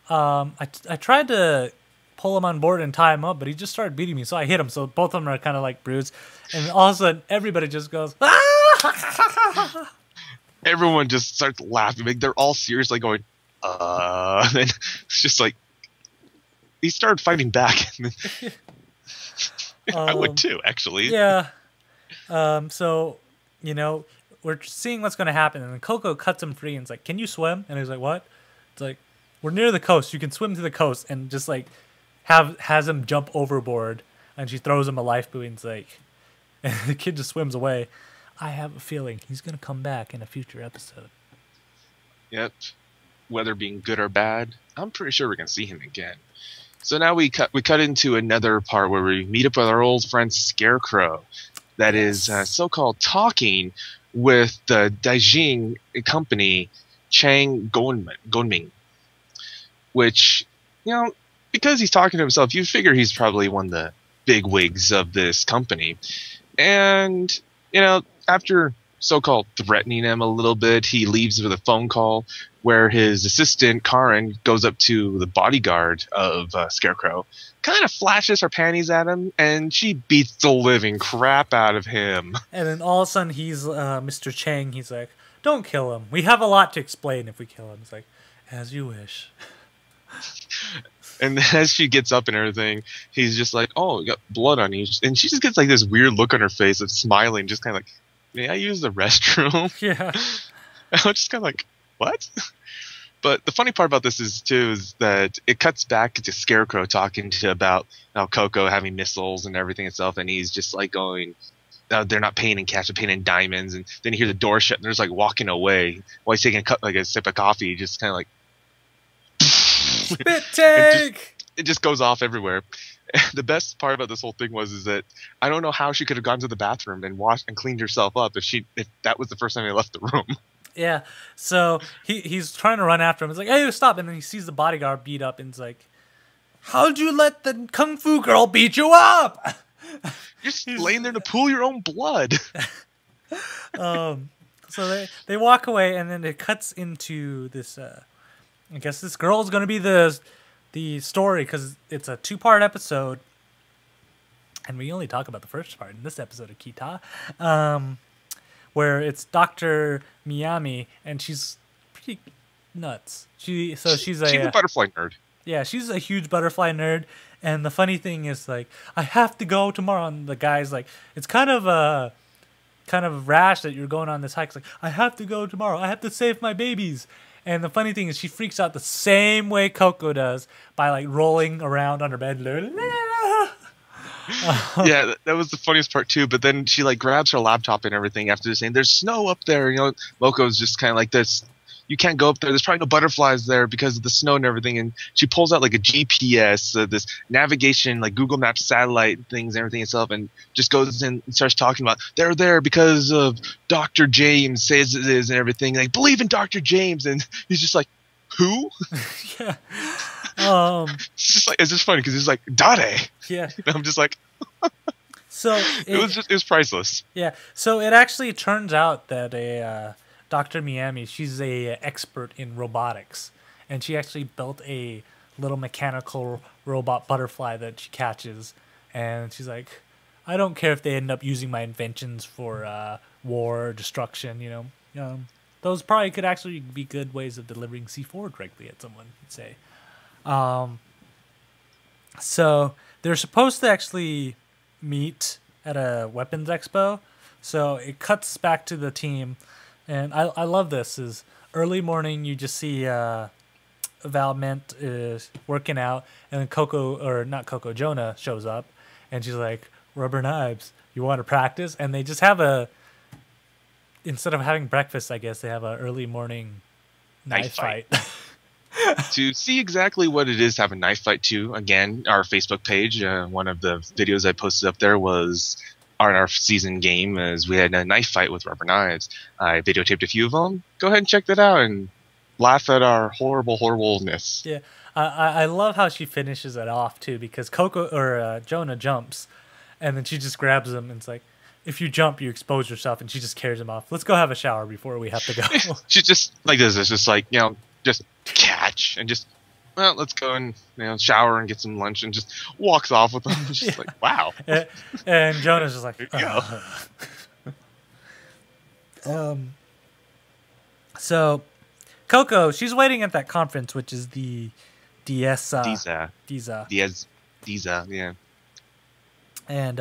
I tried to pull him on board and tie him up, but he just started beating me, so I hit him. So both of them are kind of like bruised, and all of a sudden everybody just goes, ah!
Everyone just starts laughing. Like, they're all seriously going, and then it's just like he started fighting back. I would too, actually.
Yeah. So, we're seeing what's going to happen. And then Koko cuts him free and is like, can you swim? And he's like, what? It's like, we're near the coast. You can swim to the coast. And just like has him jump overboard. And she throws him a life buoy and it's like, and the kid just swims away. I have a feeling he's going to come back in a future episode.
Yep. Whether being good or bad, I'm pretty sure we're going to see him again. So now we cut into another part where we meet up with our old friend Scarecrow, that is so-called talking with the Daijing company Chang Gonming, which, because he's talking to himself, you figure he's probably one of the bigwigs of this company. And, after so-called threatening him a little bit, he leaves with a phone call where his assistant, Karen, goes up to the bodyguard of Scarecrow, kind of flashes her panties at him, and she beats the living crap out of him.
And then all of a sudden, he's Mr. Chang. He's like, "Don't kill him. We have a lot to explain if we kill him." It's like, "As you wish."
And as she gets up and everything, he's just like, "Oh, you got blood on you," and she just gets like this weird look on her face of smiling, just kind of like, "May I use the restroom?"
Yeah.
I'm just kind of like, "What?" But the funny part about this is that it cuts back to Scarecrow talking about Koko having missiles and everything itself, and he's just like going, they're not paying in cash, they're paying in diamonds, and then you hear the door shut, and there's like walking away while he's taking a sip of coffee, just kind of like
spit take.
It just goes off everywhere. The best part about this whole thing is that I don't know how she could have gone to the bathroom and washed and cleaned herself up if that was the first time they left the room.
Yeah, so he's trying to run after him. He's like, "Hey, stop!" And then he sees the bodyguard beat up, and he's like, "How'd you let the kung fu girl beat you up?"
You're just laying there to pool your own blood.
So they walk away, and then it cuts into this. I guess this girl is going to be the story, because it's a 2-part episode, and we only talk about the first part in this episode of Kita. Where it's Dr. Miyami, and she's pretty nuts. She's a
butterfly nerd.
Yeah, she's a huge butterfly nerd. And the funny thing is, like, "I have to go tomorrow." And the guy's like, "It's kind of rash that you're going on this hike." It's like, "I have to go tomorrow. I have to save my babies." And the funny thing is, she freaks out the same way Koko does by like rolling around on her bed.
Yeah, that was the funniest part too. But then she like grabs her laptop and everything after saying, "There's snow up there." Moko's just kind of like this. "You can't go up there. There's probably no butterflies there because of the snow and everything." And she pulls out like a GPS, this navigation, like Google Maps satellite things and everything itself, and just goes in and starts talking about they're there because of Dr. James says it is and everything. Like, believe in Dr. James, and he's just like, "Who?"
Yeah.
It's just funny because he's like, "Dade."
Yeah.
And I'm just like.
So
it was priceless.
Yeah. So it actually turns out that Dr. Miyami, she's a expert in robotics, and she actually built a little mechanical robot butterfly that she catches, and she's like, "I don't care if they end up using my inventions for war or destruction. Those probably could actually be good ways of delivering C4 directly at someone," would say. So they're supposed to actually meet at a weapons expo. So it cuts back to the team, and I love this. Is early morning, you just see Valment is working out, and then Jonah shows up, and she's like, "Rubber knives, you want to practice?" And they just have instead of having breakfast, I guess they have a early morning knife fight.
To see exactly what it is to have a knife fight too, again, our Facebook page, one of the videos I posted up there was on our season game, as we had a knife fight with rubber knives. I videotaped a few of them. Go ahead and check that out and laugh at our horribleness.
Yeah, I love how she finishes it off too, because Jonah jumps, and then she just grabs him and it's like, "If you jump, you expose yourself," and she just carries him off. "Let's go have a shower before we have to go."
She just like this. It's just like, just catch and just, "Well, let's go and shower and get some lunch," and just walks off with them. It's just like, wow.
And Jonah's just like, So Koko, she's waiting at that conference, which is the Dieza, yeah. And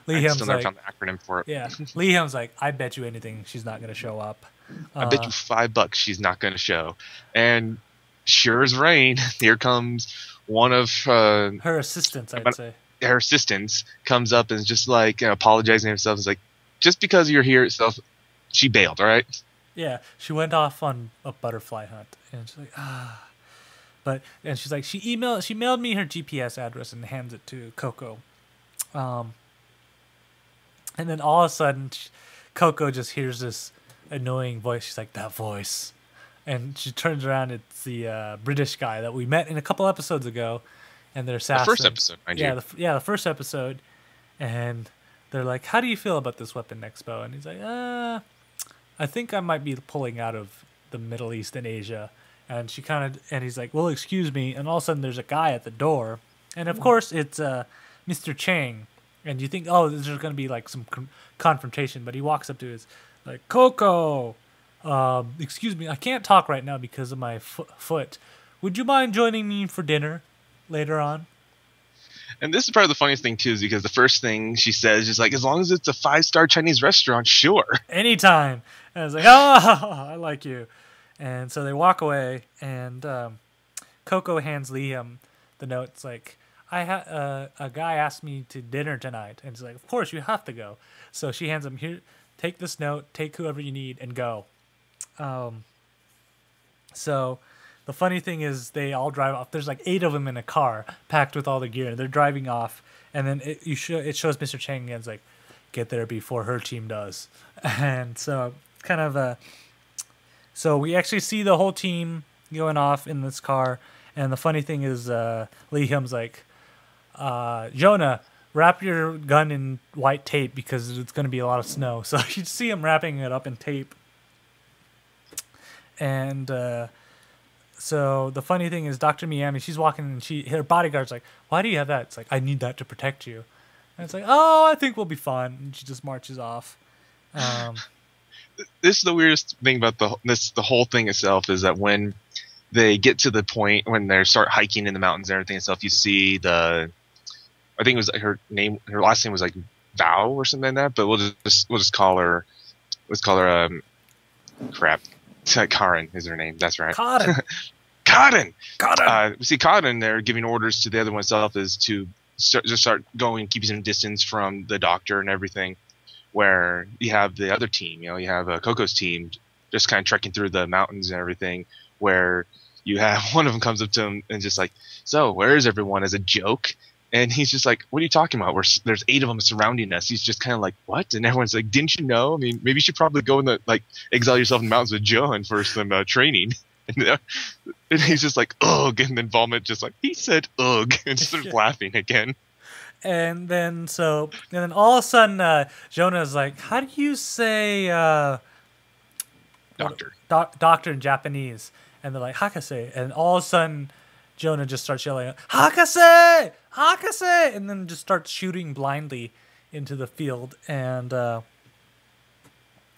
Lee Hyun's
still never found the acronym for it.
Yeah, Lee Hyun's like, "I bet you anything she's not going to show up.
I bet you $5 she's not going to show." And sure as rain, here comes one of
her assistants, I'd say.
Her assistants comes up and is just like apologizing to herself. It's like, "Just because you're here itself," she bailed, all right?
Yeah, she went off on a butterfly hunt, and she's like, and she's like, she mailed me her GPS address and hands it to Koko. And then all of a sudden, Koko just hears this annoying voice. She's like, "That voice." And she turns around. It's the British guy that we met in a couple episodes ago. and they're
The
assassins.
first episode, mind you.
The first episode, and they're like, "How do you feel about this weapon, Expo?" And he's like, I think I might be pulling out of the Middle East and Asia." And he's like, "Well, excuse me." And all of a sudden, there's a guy at the door, and of course, it's Mr. Chang. And you think, oh, there's going to be like some confrontation, but he walks up to his like, "Koko, excuse me, I can't talk right now because of my foot. Would you mind joining me for dinner later on?"
And this is probably the funniest thing too, is because the first thing she says is like, "As long as it's a 5-star Chinese restaurant, sure."
Anytime. And I was like, "Oh, I like you." And so they walk away, and Koko hands Liam the note. It's like, a guy asked me to dinner tonight. And he's like, "Of course, you have to go." So she hands him, "Here, take this note, take whoever you need, and go." So the funny thing is they all drive off. There's like 8 of them in a car packed with all the gear. They're driving off, and then it shows Mr. Chang again. It's like, "Get there before her team does." And so kind of so we actually see the whole team going off in this car. And the funny thing is Lee Hyum's like, "Jonah, wrap your gun in white tape because it's going to be a lot of snow." So you see him wrapping it up in tape. And so the funny thing is Dr. Miyami, she's walking and her bodyguard's like, "Why do you have that?" It's like, "I need that to protect you." And it's like, "Oh, I think we'll be fine." And she just marches off.
This is the weirdest thing about the whole thing itself, is that when they get to the point when they start hiking in the mountains and everything itself, you see I think it was her last name was like Val or something like that, but we'll just call her crap. Karen is her name. That's right. Karen. We see Karen there giving orders to the other one itself, is to start going, keeping some distance from the doctor and everything. Where you have the other team, you have Coco's team just kind of trekking through the mountains and everything, where you have one of them comes up to him and just like, "So where is everyone?" as a joke. And he's just like, "What are you talking about? There's 8 of them surrounding us." He's just kind of like, "What?" And everyone's like, "Didn't you know? I mean, maybe you should probably go exile yourself in the mountains with Johan for some training." And he's just like, "Ugh," and then Vomit just like, "He said ugh," and just starts laughing again.
And then all of a sudden, Jonah's like, "How do you say
doctor
doctor in Japanese?" And they're like, "Hakase." And all of a sudden, Jonah just starts yelling, "Hakase! Hakase!" And then just starts shooting blindly into the field. And so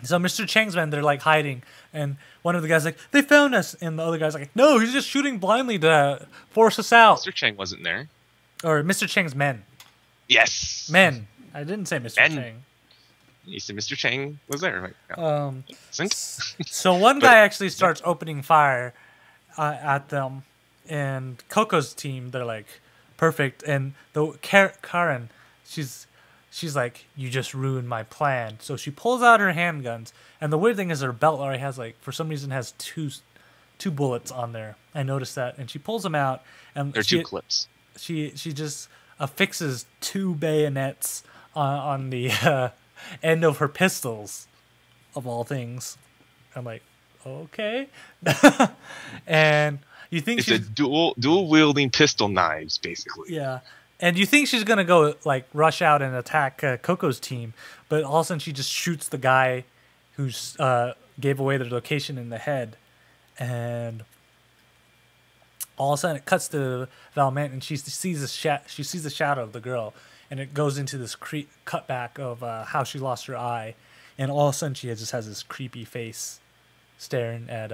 Mr. Chang's men, they're like hiding. And one of the guys like, "They found us." And the other guy's like, "No, he's just shooting blindly to force us out."
Mr. Chang wasn't there.
Or Mr. Chang's men.
Yes.
Men. I didn't say Mr. Chang.
You said Mr. Chang was there. Right? No.
So one guy actually starts opening fire at them, and Coco's team, they're like, "Perfect." And the Karen, she's like, "You just ruined my plan." So she pulls out her handguns, and the weird thing is her belt already has for some reason has two bullets on there. I noticed that, and she pulls them out, and
there are 2 clips.
She just affixes 2 bayonets on the end of her pistols, of all things. I'm like, okay. And you think
it's a dual wielding pistol knives, basically.
Yeah. And you think she's gonna go rush out and attack Coco's team, but all of a sudden she just shoots the guy who's gave away their location in the head, and all of a sudden it cuts to Valmont, and she sees the shadow of the girl, and it goes into this cutback of how she lost her eye, and all of a sudden she just has this creepy face staring at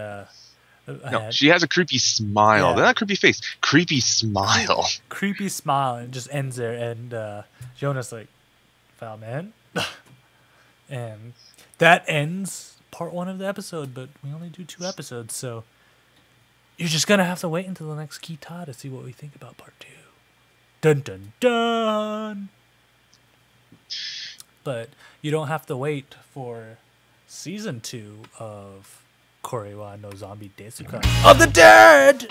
No, she has a creepy smile. Yeah. Not creepy face, creepy smile.
Creepy smile, and it just ends there. And Jonah's like, "Valmont," and that ends part 1 of the episode. But we only do 2 episodes, so you're just gonna have to wait until the next Ktdata to see what we think about part 2. Dun dun dun. But you don't have to wait for season 2 of Korewa no Zombie Desu-ka of the Dead.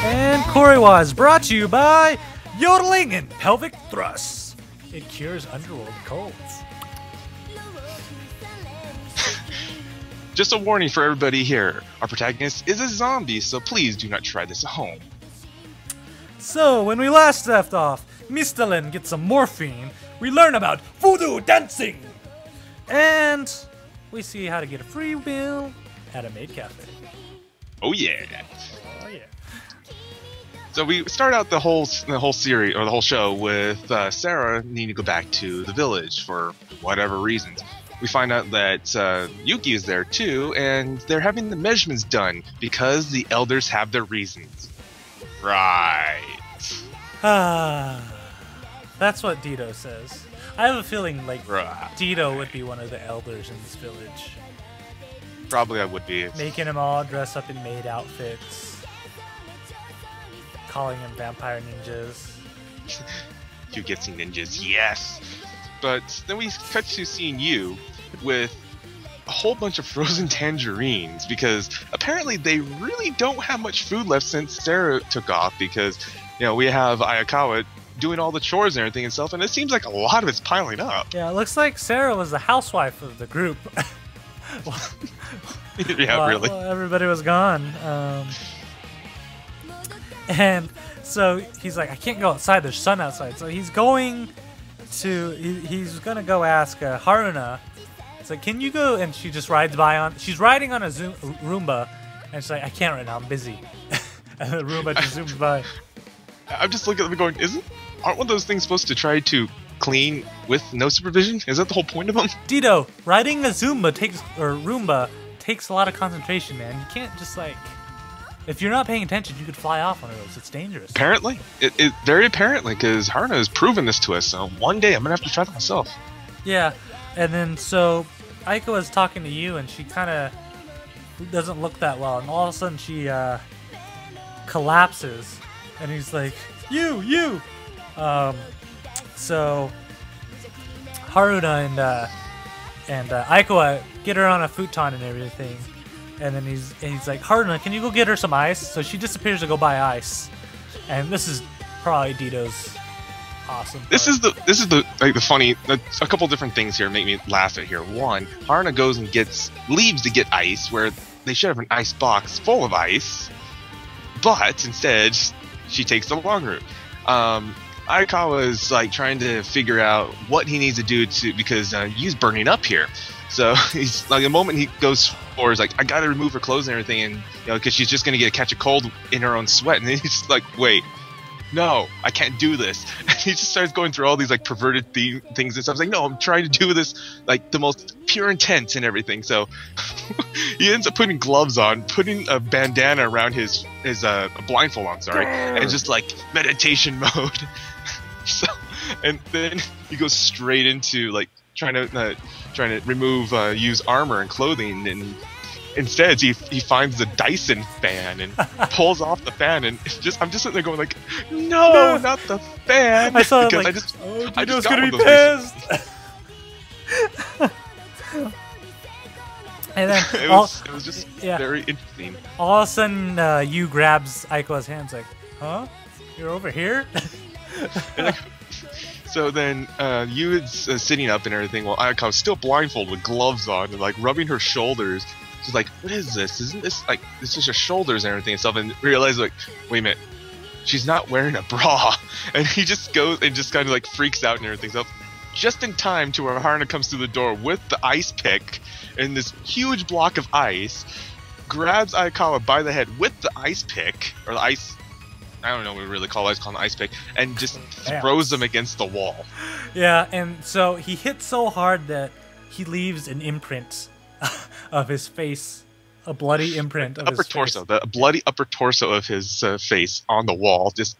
And Korewa is brought to you by yodeling and pelvic thrusts. It cures underworld colds.
Just a warning for everybody here. Our protagonist is a zombie, so please do not try this at home.
So, when we last left off, Mistalin gets some morphine. We learn about voodoo dancing. And we see how to get a free meal at a maid cafe.
Oh yeah.
Oh yeah.
So we start out the whole series or the whole show with Sarah needing to go back to the village for whatever reasons. We find out that Yuki is there too, and they're having the measurements done because the elders have their reasons. Right.
That's what Dito says. I have a feeling like
Right.
Dito would be one of the elders in this village.
Probably I would be.
Making them all dress up in maid outfits. Calling them vampire ninjas.
You get some ninjas, yes. But then we cut to seeing you with a whole bunch of frozen tangerines because apparently they really don't have much food left since Sarah took off because, we have Ayakawa doing all the chores and everything itself, and it seems like a lot of it's piling up.
Yeah, it looks like Sarah was the housewife of the group.
Yeah, really.
Well, everybody was gone. And so he's like, I can't go outside. There's sun outside. So he's going to, he's going to go ask Haruna. It's like, can you go? And she just rides by on, she's riding on a Roomba. And she's like, I can't right now. I'm busy. And the Roomba just zooms by.
I'm just looking at them going, aren't one of those things supposed to try to clean with no supervision? Is that the whole point of them?
Dito, riding a Roomba takes a lot of concentration, man. You can't just like, if you're not paying attention, you could fly off one of those. It's dangerous.
Apparently. It very apparently, because Haruna has proven this to us, so one day I'm going to have to try that myself.
Yeah, and then so Aiko was talking to you, and she kind of doesn't look that well, and all of a sudden she collapses, and he's like, you! So Haruna and Aiko get her on a futon and everything. And then he's like, Haruna, can you go get her some ice? So she disappears to go buy ice, and this is probably Dito's awesome part.
This is the funny. A couple different things here make me laugh at here. One, Haruna goes and leaves to get ice where they should have an ice box full of ice, but instead she takes the long route. Ayakawa is like trying to figure out what he needs to do because he's burning up here. So he's like, the moment he goes for is like, I gotta remove her clothes and everything, and because she's just gonna catch a cold in her own sweat. And then he's like, wait, no, I can't do this. And he just starts going through all these like perverted things and stuff. He's like, no, I'm trying to do this like the most pure intent and everything. So he ends up putting gloves on, putting a bandana around his blindfold. I'm sorry, and just like meditation mode. So, and then he goes straight into like trying to remove use armor and clothing, and instead he finds the Dyson fan and pulls off the fan, and I'm just sitting there going like, no, not the fan.
I saw it like, I just gonna be pissed. And then
it was just very interesting.
All of a sudden, you grabs Aiko's hands like, huh? You're over here?
So then you sitting up and everything while Ayaka's still blindfolded with gloves on and like rubbing her shoulders. She's like, what is this? Isn't this like, this is her shoulders and everything and stuff, and realizes like, wait a minute, she's not wearing a bra. And he just goes and just kind of like freaks out and everything. So just in time to where Haruna comes through the door with the ice pick and this huge block of ice, grabs Ayakawa by the head with the ice pick, or the ice, I don't know what we really call it, it's called an ice pick, and just throws them against the wall. Yeah,
and so he hits so hard that he leaves an imprint of his face, a bloody imprint of his
torso,
face.
The bloody upper torso of his face on the wall. Just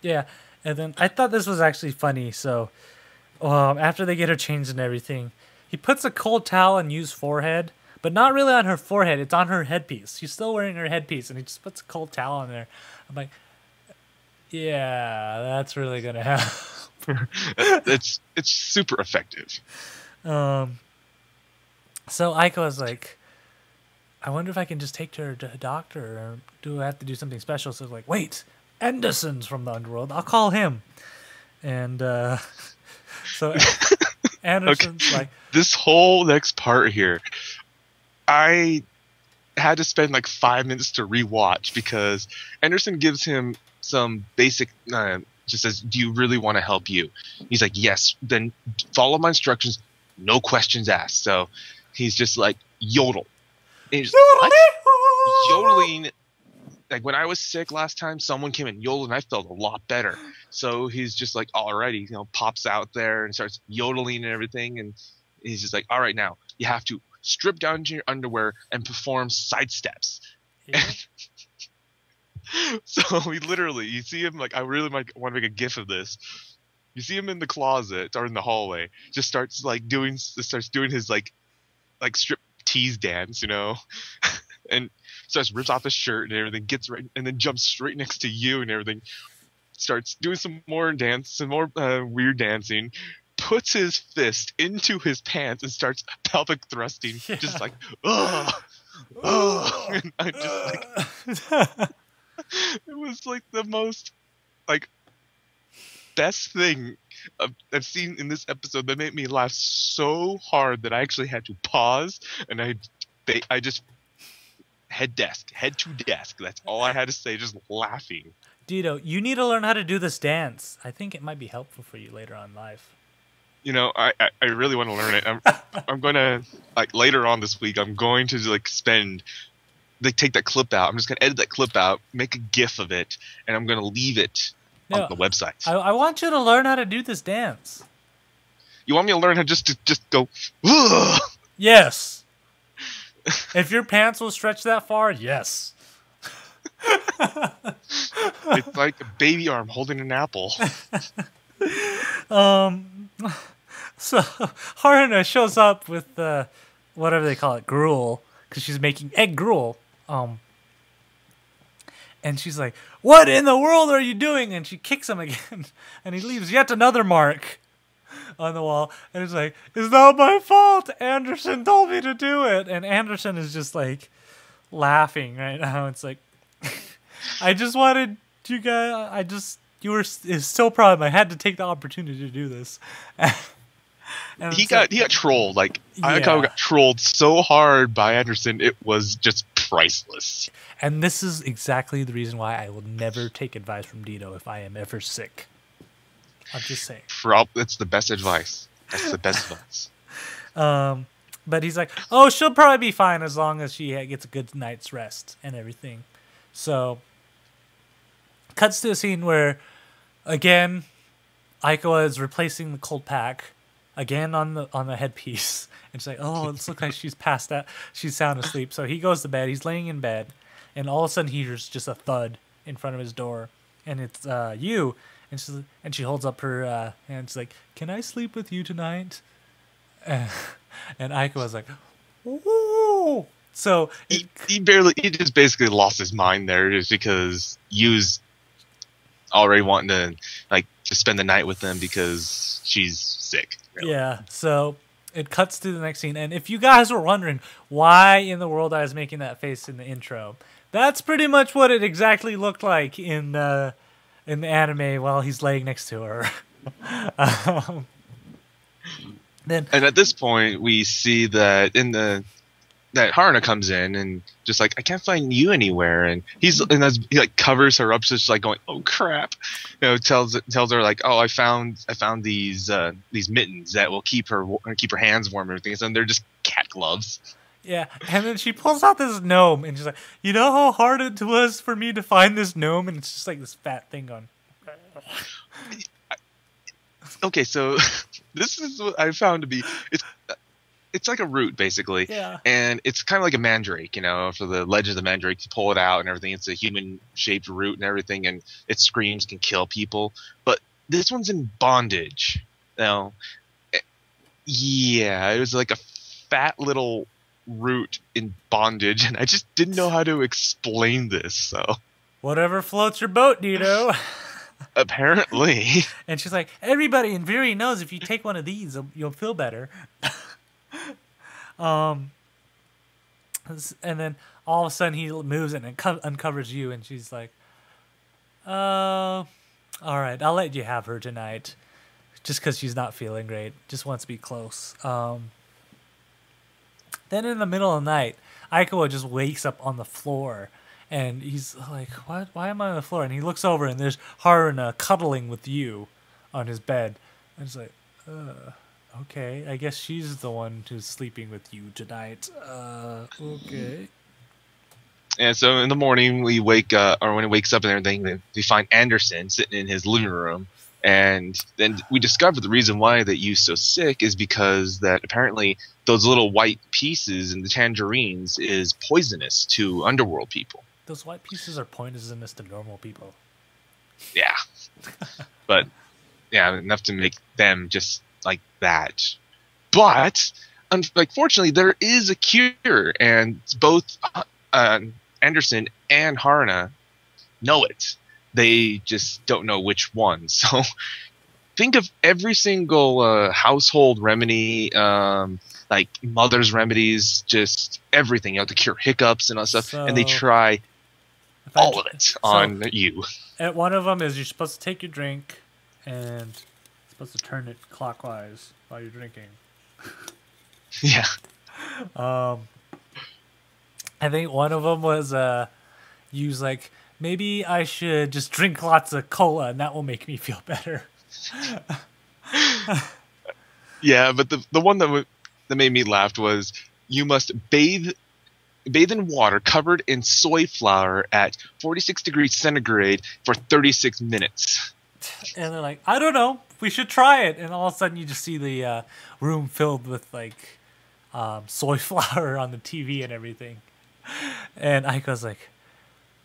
yeah, and then I thought this was actually funny. So after they get her changed and everything, he puts a cold towel on Yu's forehead. But not really on her forehead. It's on her headpiece. She's still wearing her headpiece, and he just puts a cold towel on there. I'm like, yeah, that's really gonna help.
it's super effective.
So Aiko is like, I wonder if I can just take her to a doctor, or do I have to do something special? So it's like, wait, Anderson's from the underworld. I'll call him. And so Anderson's like,
this whole next part here, I had to spend like 5 minutes to rewatch because Anderson gives him some basic, just says, "Do you really want to help you?" He's like, "Yes." Then follow my instructions, no questions asked. So he's just like yodel. And he's like, what? Yodeling. Like when I was sick last time, someone came and yodeled, and I felt a lot better. So he's just like, alrighty, pops out there and starts yodeling and everything. And he's just like, all right, now you have to strip down to your underwear and perform side steps. Yeah. So he literally, you see him like, I really might want to make a gif of this. You see him in the closet or in the hallway, just starts doing his like strip tease dance, and starts rips off his shirt and everything, gets right, and then jumps straight next to you and everything. Starts doing some more weird dancing. Puts his fist into his pants and starts pelvic thrusting, just like, ugh, ugh. And I just like, it was like the most like best thing I've seen in this episode that made me laugh so hard that I actually had to pause and I just head to desk. That's all I had to say, just laughing.
Dito, you need to learn how to do this dance. I think it might be helpful for you later on in life.
I really want to learn it. I'm going to, like, later on this week, I'm going to, like, take that clip out. I'm just going to edit that clip out, make a GIF of it, and I'm going to leave it on the website.
I want you to learn how to do this dance.
You want me to learn how to just go, ugh!
Yes. If your pants will stretch that far, yes.
It's like a baby arm holding an apple.
So Haruna shows up with whatever they call it, gruel, because she's making egg gruel. And she's like, "What in the world are you doing?" And she kicks him again, and he leaves yet another mark on the wall. And it's like, "It's not my fault. Anderson told me to do it." And Anderson is just like laughing right now. It's like, I just wanted you guys. You were so proud of him. I had to take the opportunity to do this. And
he got trolled. Like, I got trolled so hard by Anderson, it was just priceless.
And this is exactly the reason why I will never take advice from Dito if I am ever sick. I'm just saying.
That's the best advice. That's the best advice.
But he's like, "Oh, she'll probably be fine as long as she gets a good night's rest and everything." So, cuts to a scene where, again, Aikawa is replacing the cold pack again on the headpiece, and she's like, "Oh, it looks like she's passed out. She's sound asleep." So he goes to bed. He's laying in bed, and all of a sudden he hears just a thud in front of his door, and it's you. And she holds up her hand. She's like, "Can I sleep with you tonight?" And Aikawa's like, "Ooh." So
he just basically lost his mind there, just because Yu's already wanting to to spend the night with them because she's sick. Really.
Yeah. So it cuts to the next scene, and if you guys were wondering why in the world I was making that face in the intro, that's pretty much what it exactly looked like in the anime while he's laying next to her. And
at this point, we see that that Haruna comes in and just like, "I can't find you anywhere," and he like covers her up, just like going, "Oh crap," tells her like, "Oh, I found these mittens that will keep her hands warm and everything." So they're just cat gloves.
Yeah, and then she pulls out this gnome, and she's like, "You know how hard it was for me to find this gnome?" And it's just like this fat thing going.
Okay, so this is what I found to be it's like a root, basically.
Yeah.
And it's kind of like a mandrake, for the legend of the mandrake. You pull it out and everything. It's a human-shaped root and everything, and its screams can kill people. But this one's in bondage. Yeah, it was like a fat little root in bondage, and I just didn't know how to explain this, so...
Whatever floats your boat, Dito.
Apparently.
And she's like, "Everybody in Viri knows if you take one of these, you'll feel better." And then all of a sudden he moves and it uncovers you, and she's like, All right, I'll let you have her tonight, just because she's not feeling great. Just wants to be close. Then in the middle of the night, Aikawa just wakes up on the floor, and he's like, "What? Why am I on the floor?" And he looks over, and there's Haruna cuddling with you on his bed. And it's like, okay, I guess she's the one who's sleeping with you tonight. Okay.
And so in the morning, we wake up, or when he wakes up and everything, we find Anderson sitting in his living room. And then we discover the reason why that Yu's so sick is because that apparently those little white pieces in the tangerines is poisonous to underworld people.
Those white pieces are poisonous to normal people.
Yeah. But, yeah, enough to make them just like that. But, fortunately, there is a cure, and both Anderson and Haruna know it. They just don't know which one. So think of every single household remedy, like mother's remedies, just everything. You have to cure hiccups and all stuff, and they try all of it on you.
And one of them is you're supposed to take your drink and supposed to turn it clockwise while you're drinking.
Yeah.
I think one of them was use like, maybe I should just drink lots of cola and that will make me feel better.
Yeah, but the one that made me laugh was you must bathe in water covered in soy flour at 46 degrees centigrade for 36 minutes.
And they're like, I don't know, we should try it. And all of a sudden you just see the room filled with like soy flour on the TV and everything. And Aiko's like,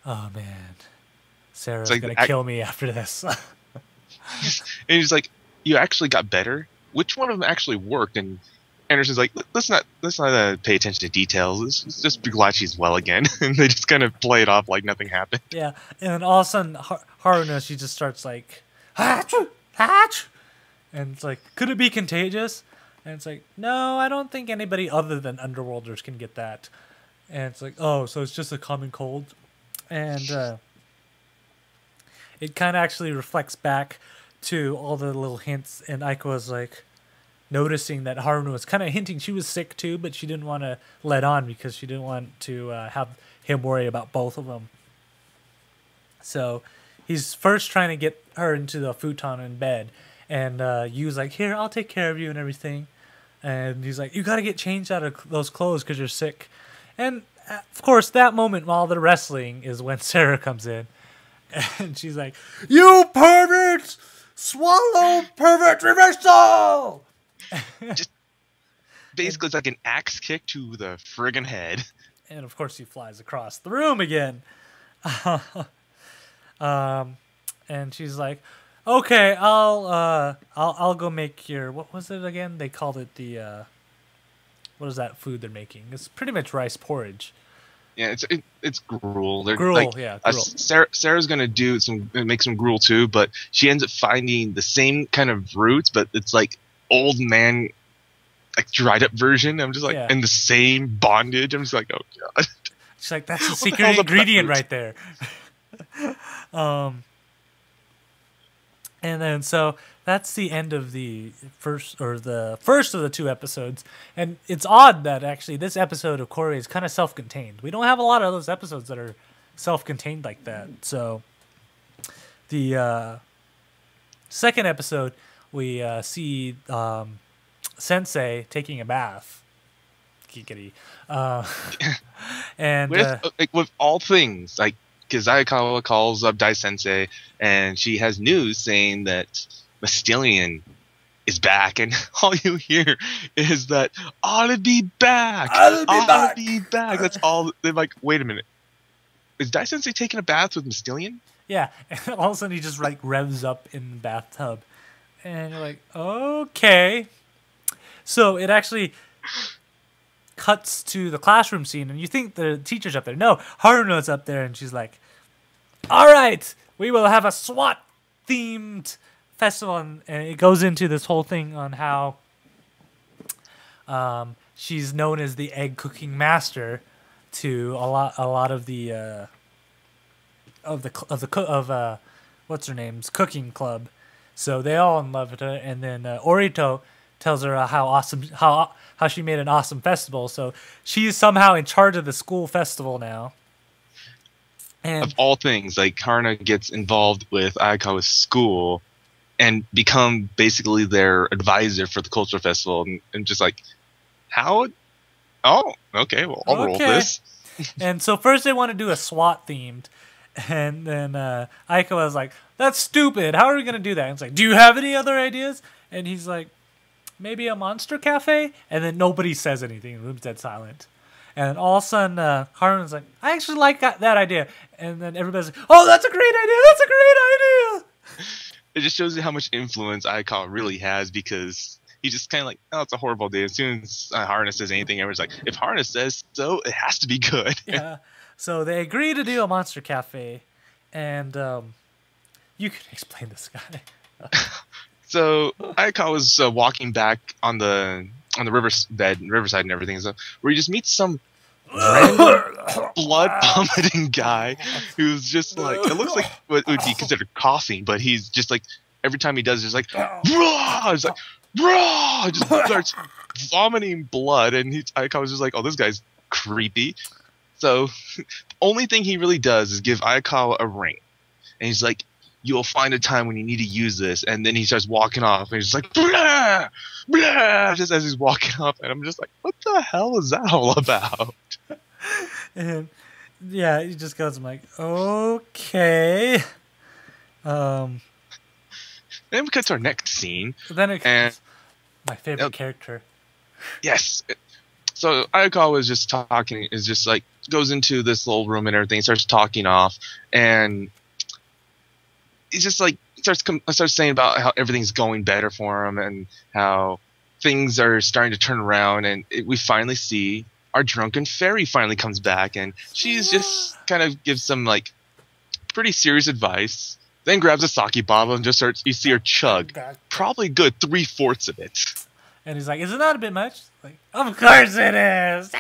oh man, Sarah's like, gonna kill me after this.
And he's like, you actually got better? Which one of them actually worked? And Anderson's like, let's not pay attention to details. Let's just be glad she's well again. And they just kind of play it off like nothing happened.
Yeah, and then all of a sudden Haruna, she just starts like, Achoo! Achoo! And it's like, could it be contagious? And it's like, no, I don't think anybody other than Underworlders can get that. And it's like, oh, so it's just a common cold? And it kind of actually reflects back to all the little hints. And Aiko was like noticing that Haruna was kind of hinting she was sick too, but she didn't want to let on because she didn't want to have him worry about both of them. So he's first trying to get her into the futon in bed. And Yu's like, here, I'll take care of you and everything. And he's like, you got to get changed out of those clothes because you're sick. And of course, that moment while they're wrestling is when Sarah comes in. And she's like, you perverts! Swallow pervert reversal!
Just basically, it's like an axe kick to the friggin' head.
And of course, he flies across the room again. And she's like, okay, I'll go make your, what was it again? They called it the, what is that food they're making? It's pretty much rice porridge.
Yeah, it's gruel.
Gruel,
like,
yeah. Gruel.
Sarah's gonna make some gruel too, but she ends up finding the same kind of roots, but it's like old man, like dried up version. I'm just like, in the same bondage. I'm just like, oh god.
She's like, that's the secret ingredient right there. And then so that's the end of the first of the two episodes. And it's odd that actually this episode of Koroi is kind of self-contained. We don't have a lot of those episodes that are self-contained like that. So the second episode, we see Sensei taking a bath. Kikiri. And
with all things, like, because Ayakawa calls up Dai Sensei, and she has news saying that Mastilian is back, and all you hear is that ought to be back. Ought to be back. That's all. They're like, wait a minute, is Dai Sensei taking a bath with Mastilian?
Yeah, and all of a sudden he just like revs up in the bathtub, and you're like, okay. So it actually cuts to the classroom scene, and you think the teacher's up there. No, Haruno's up there, and she's like, all right, we will have a SWAT-themed festival. And it goes into this whole thing on how she's known as the egg cooking master to a lot of the what's her name's cooking club. So they all in love with her, and then Orito tells her how she made an awesome festival. So she's somehow in charge of the school festival now. And
Of all things, like Haruna gets involved with Ayakawa's school and become basically their advisor for the cultural festival, and just like, how? Oh, okay, well, I'll roll this.
And so first they want to do a SWAT themed, and then Ayakawa's like, "That's stupid. How are we gonna do that?" And it's like, "Do you have any other ideas?" And he's like, "Maybe a monster cafe." And then nobody says anything. The room's dead silent. And all of a sudden, Haruna's like, "I actually like that idea." And then everybody's like, "Oh, that's a great idea! That's a great idea!"
It just shows you how much influence Ayakawa really has, because he just kind of like, oh, it's a horrible idea. As soon as Haruna says anything, everyone's like, if Haruna says so, it has to be good.
Yeah. So they agree to do a monster cafe, and you can explain this guy.
So Ayakawa was walking back on the riverside and everything, so where he just meets some random blood vomiting guy who's just like, it looks like what would be considered coughing, but he's just like, every time he does, it's like, raw! It's like, raw! Just starts vomiting blood, and Ayakawa's just like, oh, this guy's creepy. So the only thing he really does is give Ayakawa a ring, and he's like, you'll find a time when you need to use this. And then he starts walking off, and he's just like, blah, blah, just as he's walking off. And I'm just like, what the hell is that all about?
And yeah, he just goes, I'm like, okay.
Then we cut to our next scene.
Then it comes my favorite character.
Yes. So Ayakawa is just talking, is just like, goes into this little room and everything, starts talking off, and he's just like, starts saying about how everything's going better for him and how things are starting to turn around, and we finally see our drunken fairy finally comes back, and she's just kind of gives some like pretty serious advice, then grabs a sake bottle and just starts, you see her chug probably good 3/4 of it.
And he's like, isn't that a bit much? Like, of course it is.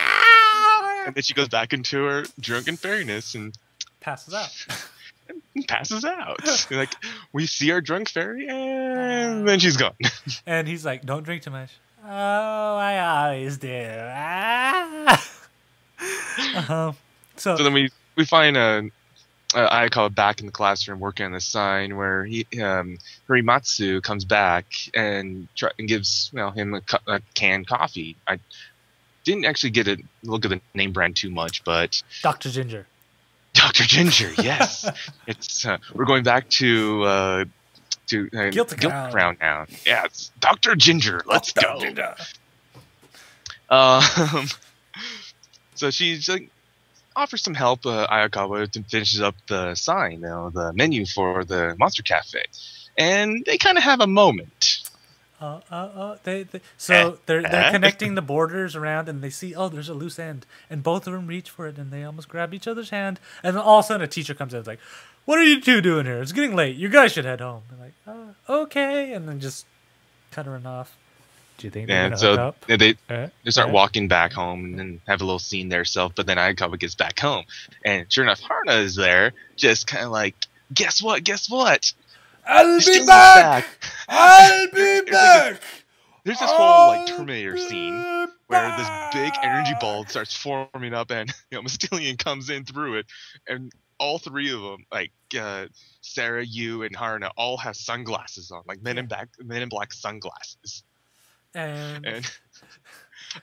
And then she goes back into her drunken fairiness and
passes out.
Passes out. Like, we see our drunk fairy, and then she's gone.
And he's like, don't drink too much. Oh, I always do. So
then we find Ayakawa back in the classroom working on the sign where Horimatsu comes back and gives him a canned coffee. I didn't actually get a look at the name brand too much, but
Dr. Ginger.
Dr. Ginger, yes. It's we're going back to Guilt Crown now. Yeah, it's Dr. Ginger. Let's go.
Ginger.
So she's like offers some help Ayakawa to finish up the sign, the menu for the Monster Cafe, and they kind of have a moment.
They're connecting the borders around, and they see, oh, there's a loose end, and both of them reach for it, and they almost grab each other's hand, and then all of a sudden a teacher comes in and is like, what are you two doing here? It's getting late. You guys should head home. They're like, oh, okay, and then just cut her off. Do you think they're gonna hook up?
They start walking back home and then have a little scene there self, but then Ayakawa gets back home, and sure enough, Haruna is there, just kind of like, guess what?
I'll be back! I'll be back!
There's this whole like Terminator scene where this big energy ball starts forming up, and Mastilian comes in through it, and all three of them, like Sarah, you, and Haruna, all have sunglasses on, like Men in Black sunglasses, and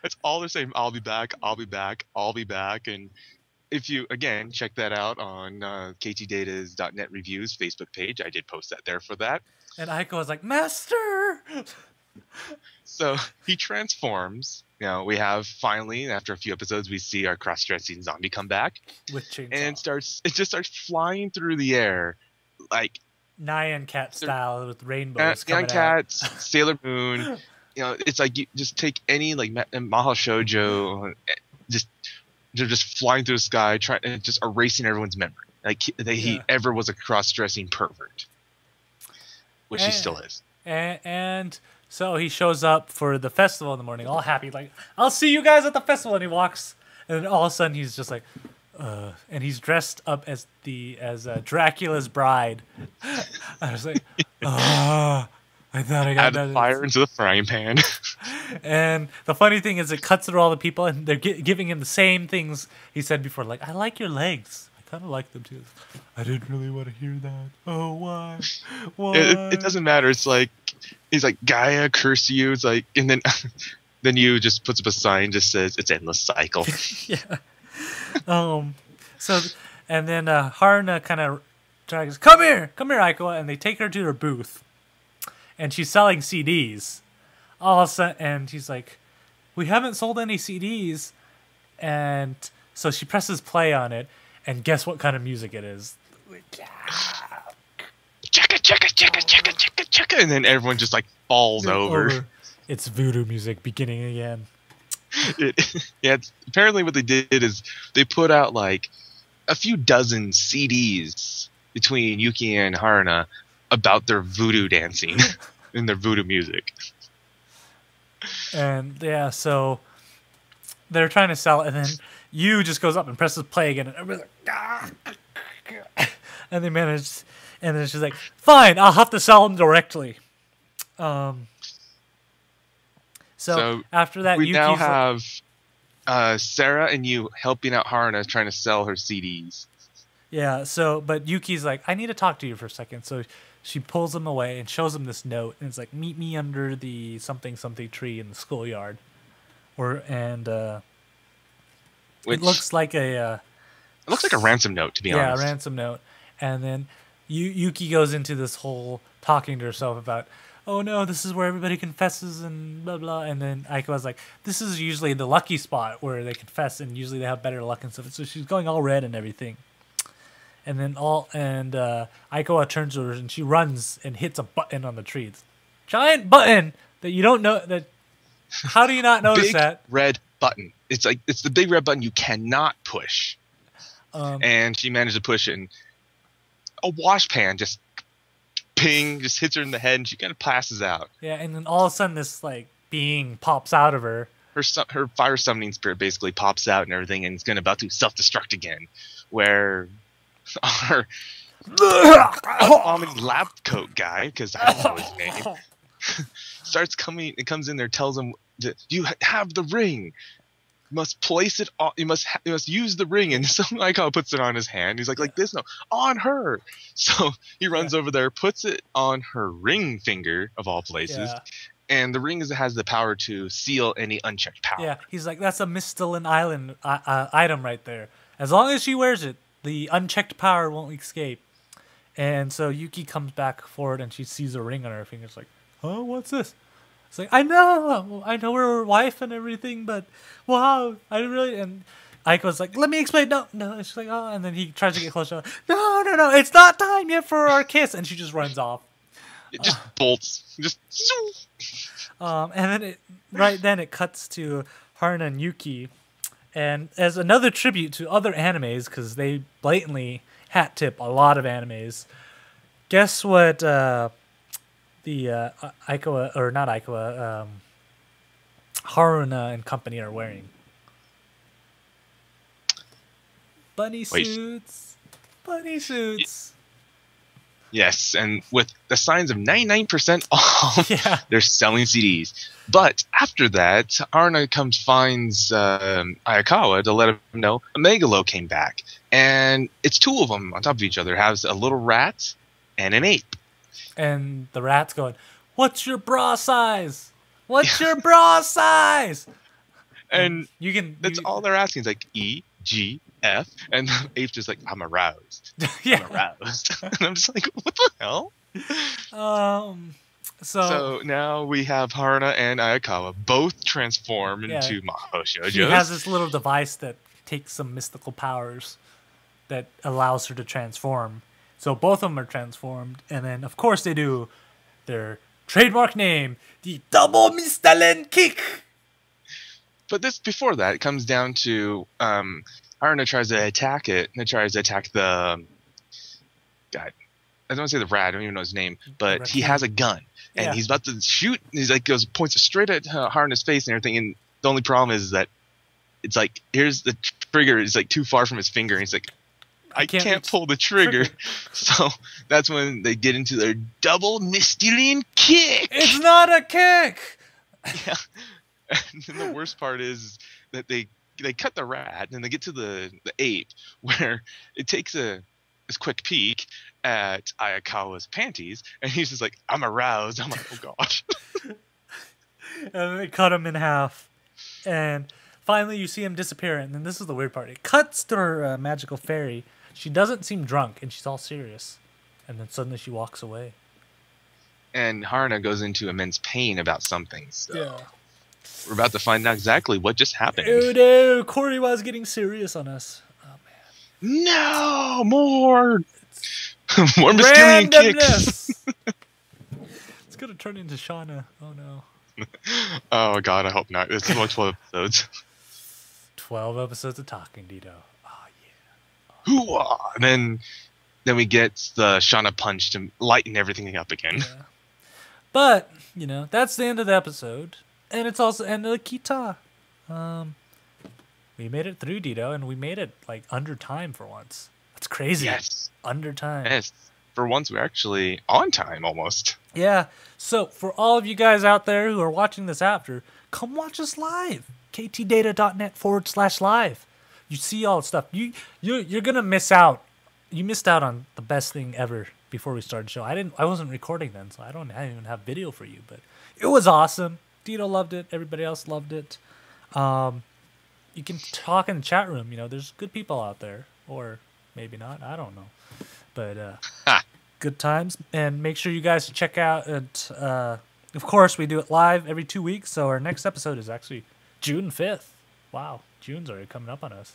that's all they're saying. I'll be back. I'll be back. I'll be back. And if you, again, check that out on Ktdata's .NET Reviews Facebook page. I did post that there for that.
And Aiko was like, Master!
So he transforms. We have finally, after a few episodes, we see our cross-dressing zombie come back.
With chainsaw.
And it just starts flying through the air. Like
Nyan Cat style with rainbows coming
Nyan Cat, Sailor Moon. It's like you just take any like Mahou Shoujo, just flying through the sky, just erasing everyone's memory. Like he ever was a cross-dressing pervert, which he still is.
And so he shows up for the festival in the morning, all happy, like, I'll see you guys at the festival. And he walks, and then all of a sudden he's just like, and he's dressed up as Dracula's bride. I was like, I thought I got
Add the fire into the frying pan.
And the funny thing is, it cuts through all the people, and they're giving him the same things he said before. Like, I like your legs. I kind of like them too. I didn't really want to hear that. Oh, why? Why?
It doesn't matter. It's like he's like, Gaia, curse you. It's like, and then then you just puts up a sign just says it's endless cycle.
Yeah. So, and then Haruna kind of drags, come here, Aiko, and they take her to her booth, and she's selling CDs. All of a sudden, and she's like, we haven't sold any CDs, and so she presses play on it, and guess what kind of music it is?
Checka, checka, checka, checka, checka, checka, and then everyone just like falls over.
It's voodoo music beginning again.
Apparently what they did is they put out like a few dozen CDs between Yuki and Haruna about their voodoo dancing and their voodoo music.
And yeah, so they're trying to sell it, and then Yu just goes up and presses play again, and everybody's like, and they managed, and then she's like, fine, I'll have to sell them directly. So after that,
we
Yuki's
now have Sarah and you helping out Haruna trying to sell her CDs.
Yeah, but Yuki's like, I need to talk to you for a second. So she pulls him away and shows him this note, and it's like, meet me under the something tree in the schoolyard. It looks like a
ransom note, to be honest.
Yeah, a ransom note. And then Yuki goes into this whole talking to herself about, oh no, this is where everybody confesses and blah blah. And then Aiko was like, this is usually the lucky spot where they confess, and usually they have better luck and stuff. So she's going all red and everything. And then Aiko turns to her and she runs and hits a button on the tree. It's a giant button that you don't know that. How do you not notice that?
Red button. It's the big red button you cannot push. And she managed to push it, and a wash pan just ping, just hits her in the head, and she kind of passes out.
Yeah, and then all of a sudden this like being pops out of her.
Her fire summoning spirit basically pops out and everything, and it's about to self-destruct again. Where our bombing lab coat guy, because I don't know his name, it comes in there, tells him, you have the ring. You must place it on. You must use the ring, and some Aiko puts it on his hand. He's like this, no, on her. So he runs over there, puts it on her ring finger of all places, and the ring has the power to seal any unchecked power.
Yeah, he's like, that's a Mistalin Island item right there. As long as she wears it, the unchecked power won't escape. And so Yuki comes back forward, and she sees a ring on her finger. It's like, oh, what's this? It's like, I know we're her wife and everything, but wow, I really. And Aiko's like, let me explain. No. And she's like, oh, and then he tries to get closer. No, it's not time yet for our kiss, and she just runs off.
It just bolts, just.
And then it cuts to Haruna and Yuki, and as another tribute to other animes, because they blatantly hat tip a lot of animes. Guess what? The Aiko, or not Aiko, Haruna and company are wearing bunny suits.
Yes, and with the signs of 99% off,
yeah.
They're selling CDs. But after that, Haruna finds Ayakawa to let him know a Megalo came back. And it's two of them on top of each other. It has a little rat and an ape.
And the rat's going, what's your bra size? What's your bra size?
And that's all they're asking. It's like E, G, F. And the ape's just like, I'm aroused.
Yeah.
I'm aroused. And I'm just like, what the hell? So now we have Haruna and Ayakawa both transform into Maho Shoujos.
She has this little device that takes some mystical powers that allows her to transform. So both of them are transformed, and then of course they do their trademark name, the double Mistalin kick.
But before that, it comes down to Haruna tries to attack it, and it tries to attack the God. I don't want to say the rat. I don't even know his name, but he has a gun, and he's about to shoot. And he's like points it straight at Haruna's face and everything. And the only problem is that it's like, here's the trigger is like too far from his finger. And he's like, I can't pull the trigger. So that's when they get into their double Mystilean kick.
It's not a kick.
Yeah. And then the worst part is that they cut the rat and they get to the ape where it takes this quick peek at Ayakawa's panties and he's just like, I'm aroused. I'm like, oh gosh.
And then they cut him in half. And finally you see him disappear. And then this is the weird part. It cuts to her magical fairy. She doesn't seem drunk and she's all serious. And then suddenly she walks away.
And Haruna goes into immense pain about something. So.
Yeah.
We're about to find out exactly what just happened.
Oh no, Corey was getting serious on us. Oh man.
No, more Mystilean kicks.
It's gonna turn into Shauna. Oh no.
Oh god, I hope not. It's only 12 episodes.
12 episodes of talking, Dito. Oh yeah.
Hoo-ah! And then we get the Shauna punch to lighten everything up again.
Yeah. But, you know, that's the end of the episode. And it's also the end of the Kita. We made it through, Dito, and we made it like under time for once. That's crazy.
Yes.
Under time.
Yes. For once, we're actually on time almost.
Yeah. So for all of you guys out there who are watching this after, come watch us live. ktdata.net/live. You see all the stuff. You're gonna miss out. You missed out on the best thing ever before we started the show. I wasn't recording then, so I didn't even have video for you, but it was awesome. Dito loved it. Everybody else loved it. You can talk in the chat room. You know, there's good people out there, or maybe not. I don't know, but good times. And make sure you guys check out. Of course, we do it live every 2 weeks. So our next episode is actually June 5th. Wow, June's already coming up on us,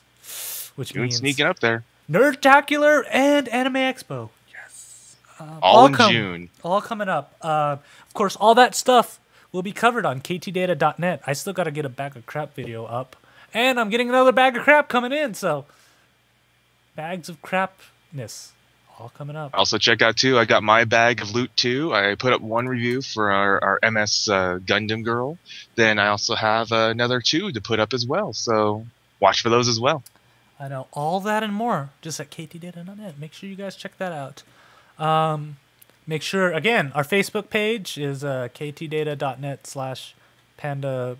which means
sneaking up there.
Nerdtacular and Anime Expo. Yes,
all in June.
All coming up. Of course, all that stuff will be covered on ktdata.net. I still got to get a bag of crap video up. And I'm getting another bag of crap coming in. So, bags of crapness all coming up.
Also, check out, too, I got my bag of loot, too. I put up one review for our MS Gundam girl. Then I also have another 2 to put up as well. So, watch for those as well.
I know. All that and more just at ktdata.net. Make sure you guys check that out. Make sure, again, our Facebook page is ktdata.net/panda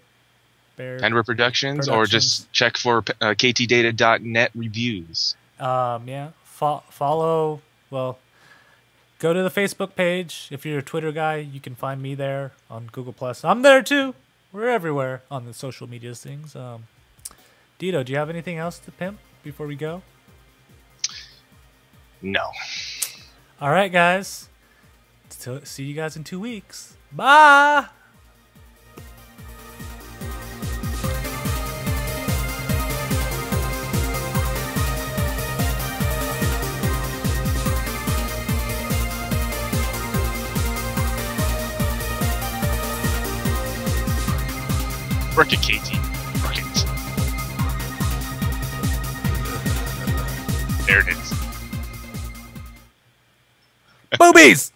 Panda Productions, or just check for ktdata.net reviews.
Yeah. Follow, well, go to the Facebook page. If you're a Twitter guy, you can find me there on Google+. I'm there too. We're everywhere on the social media things. Dito, do you have anything else to pimp before we go?
No.
All right, guys. See you guys in 2 weeks. Bye!
Work it, Katie. Work it. There it is.
Boobies!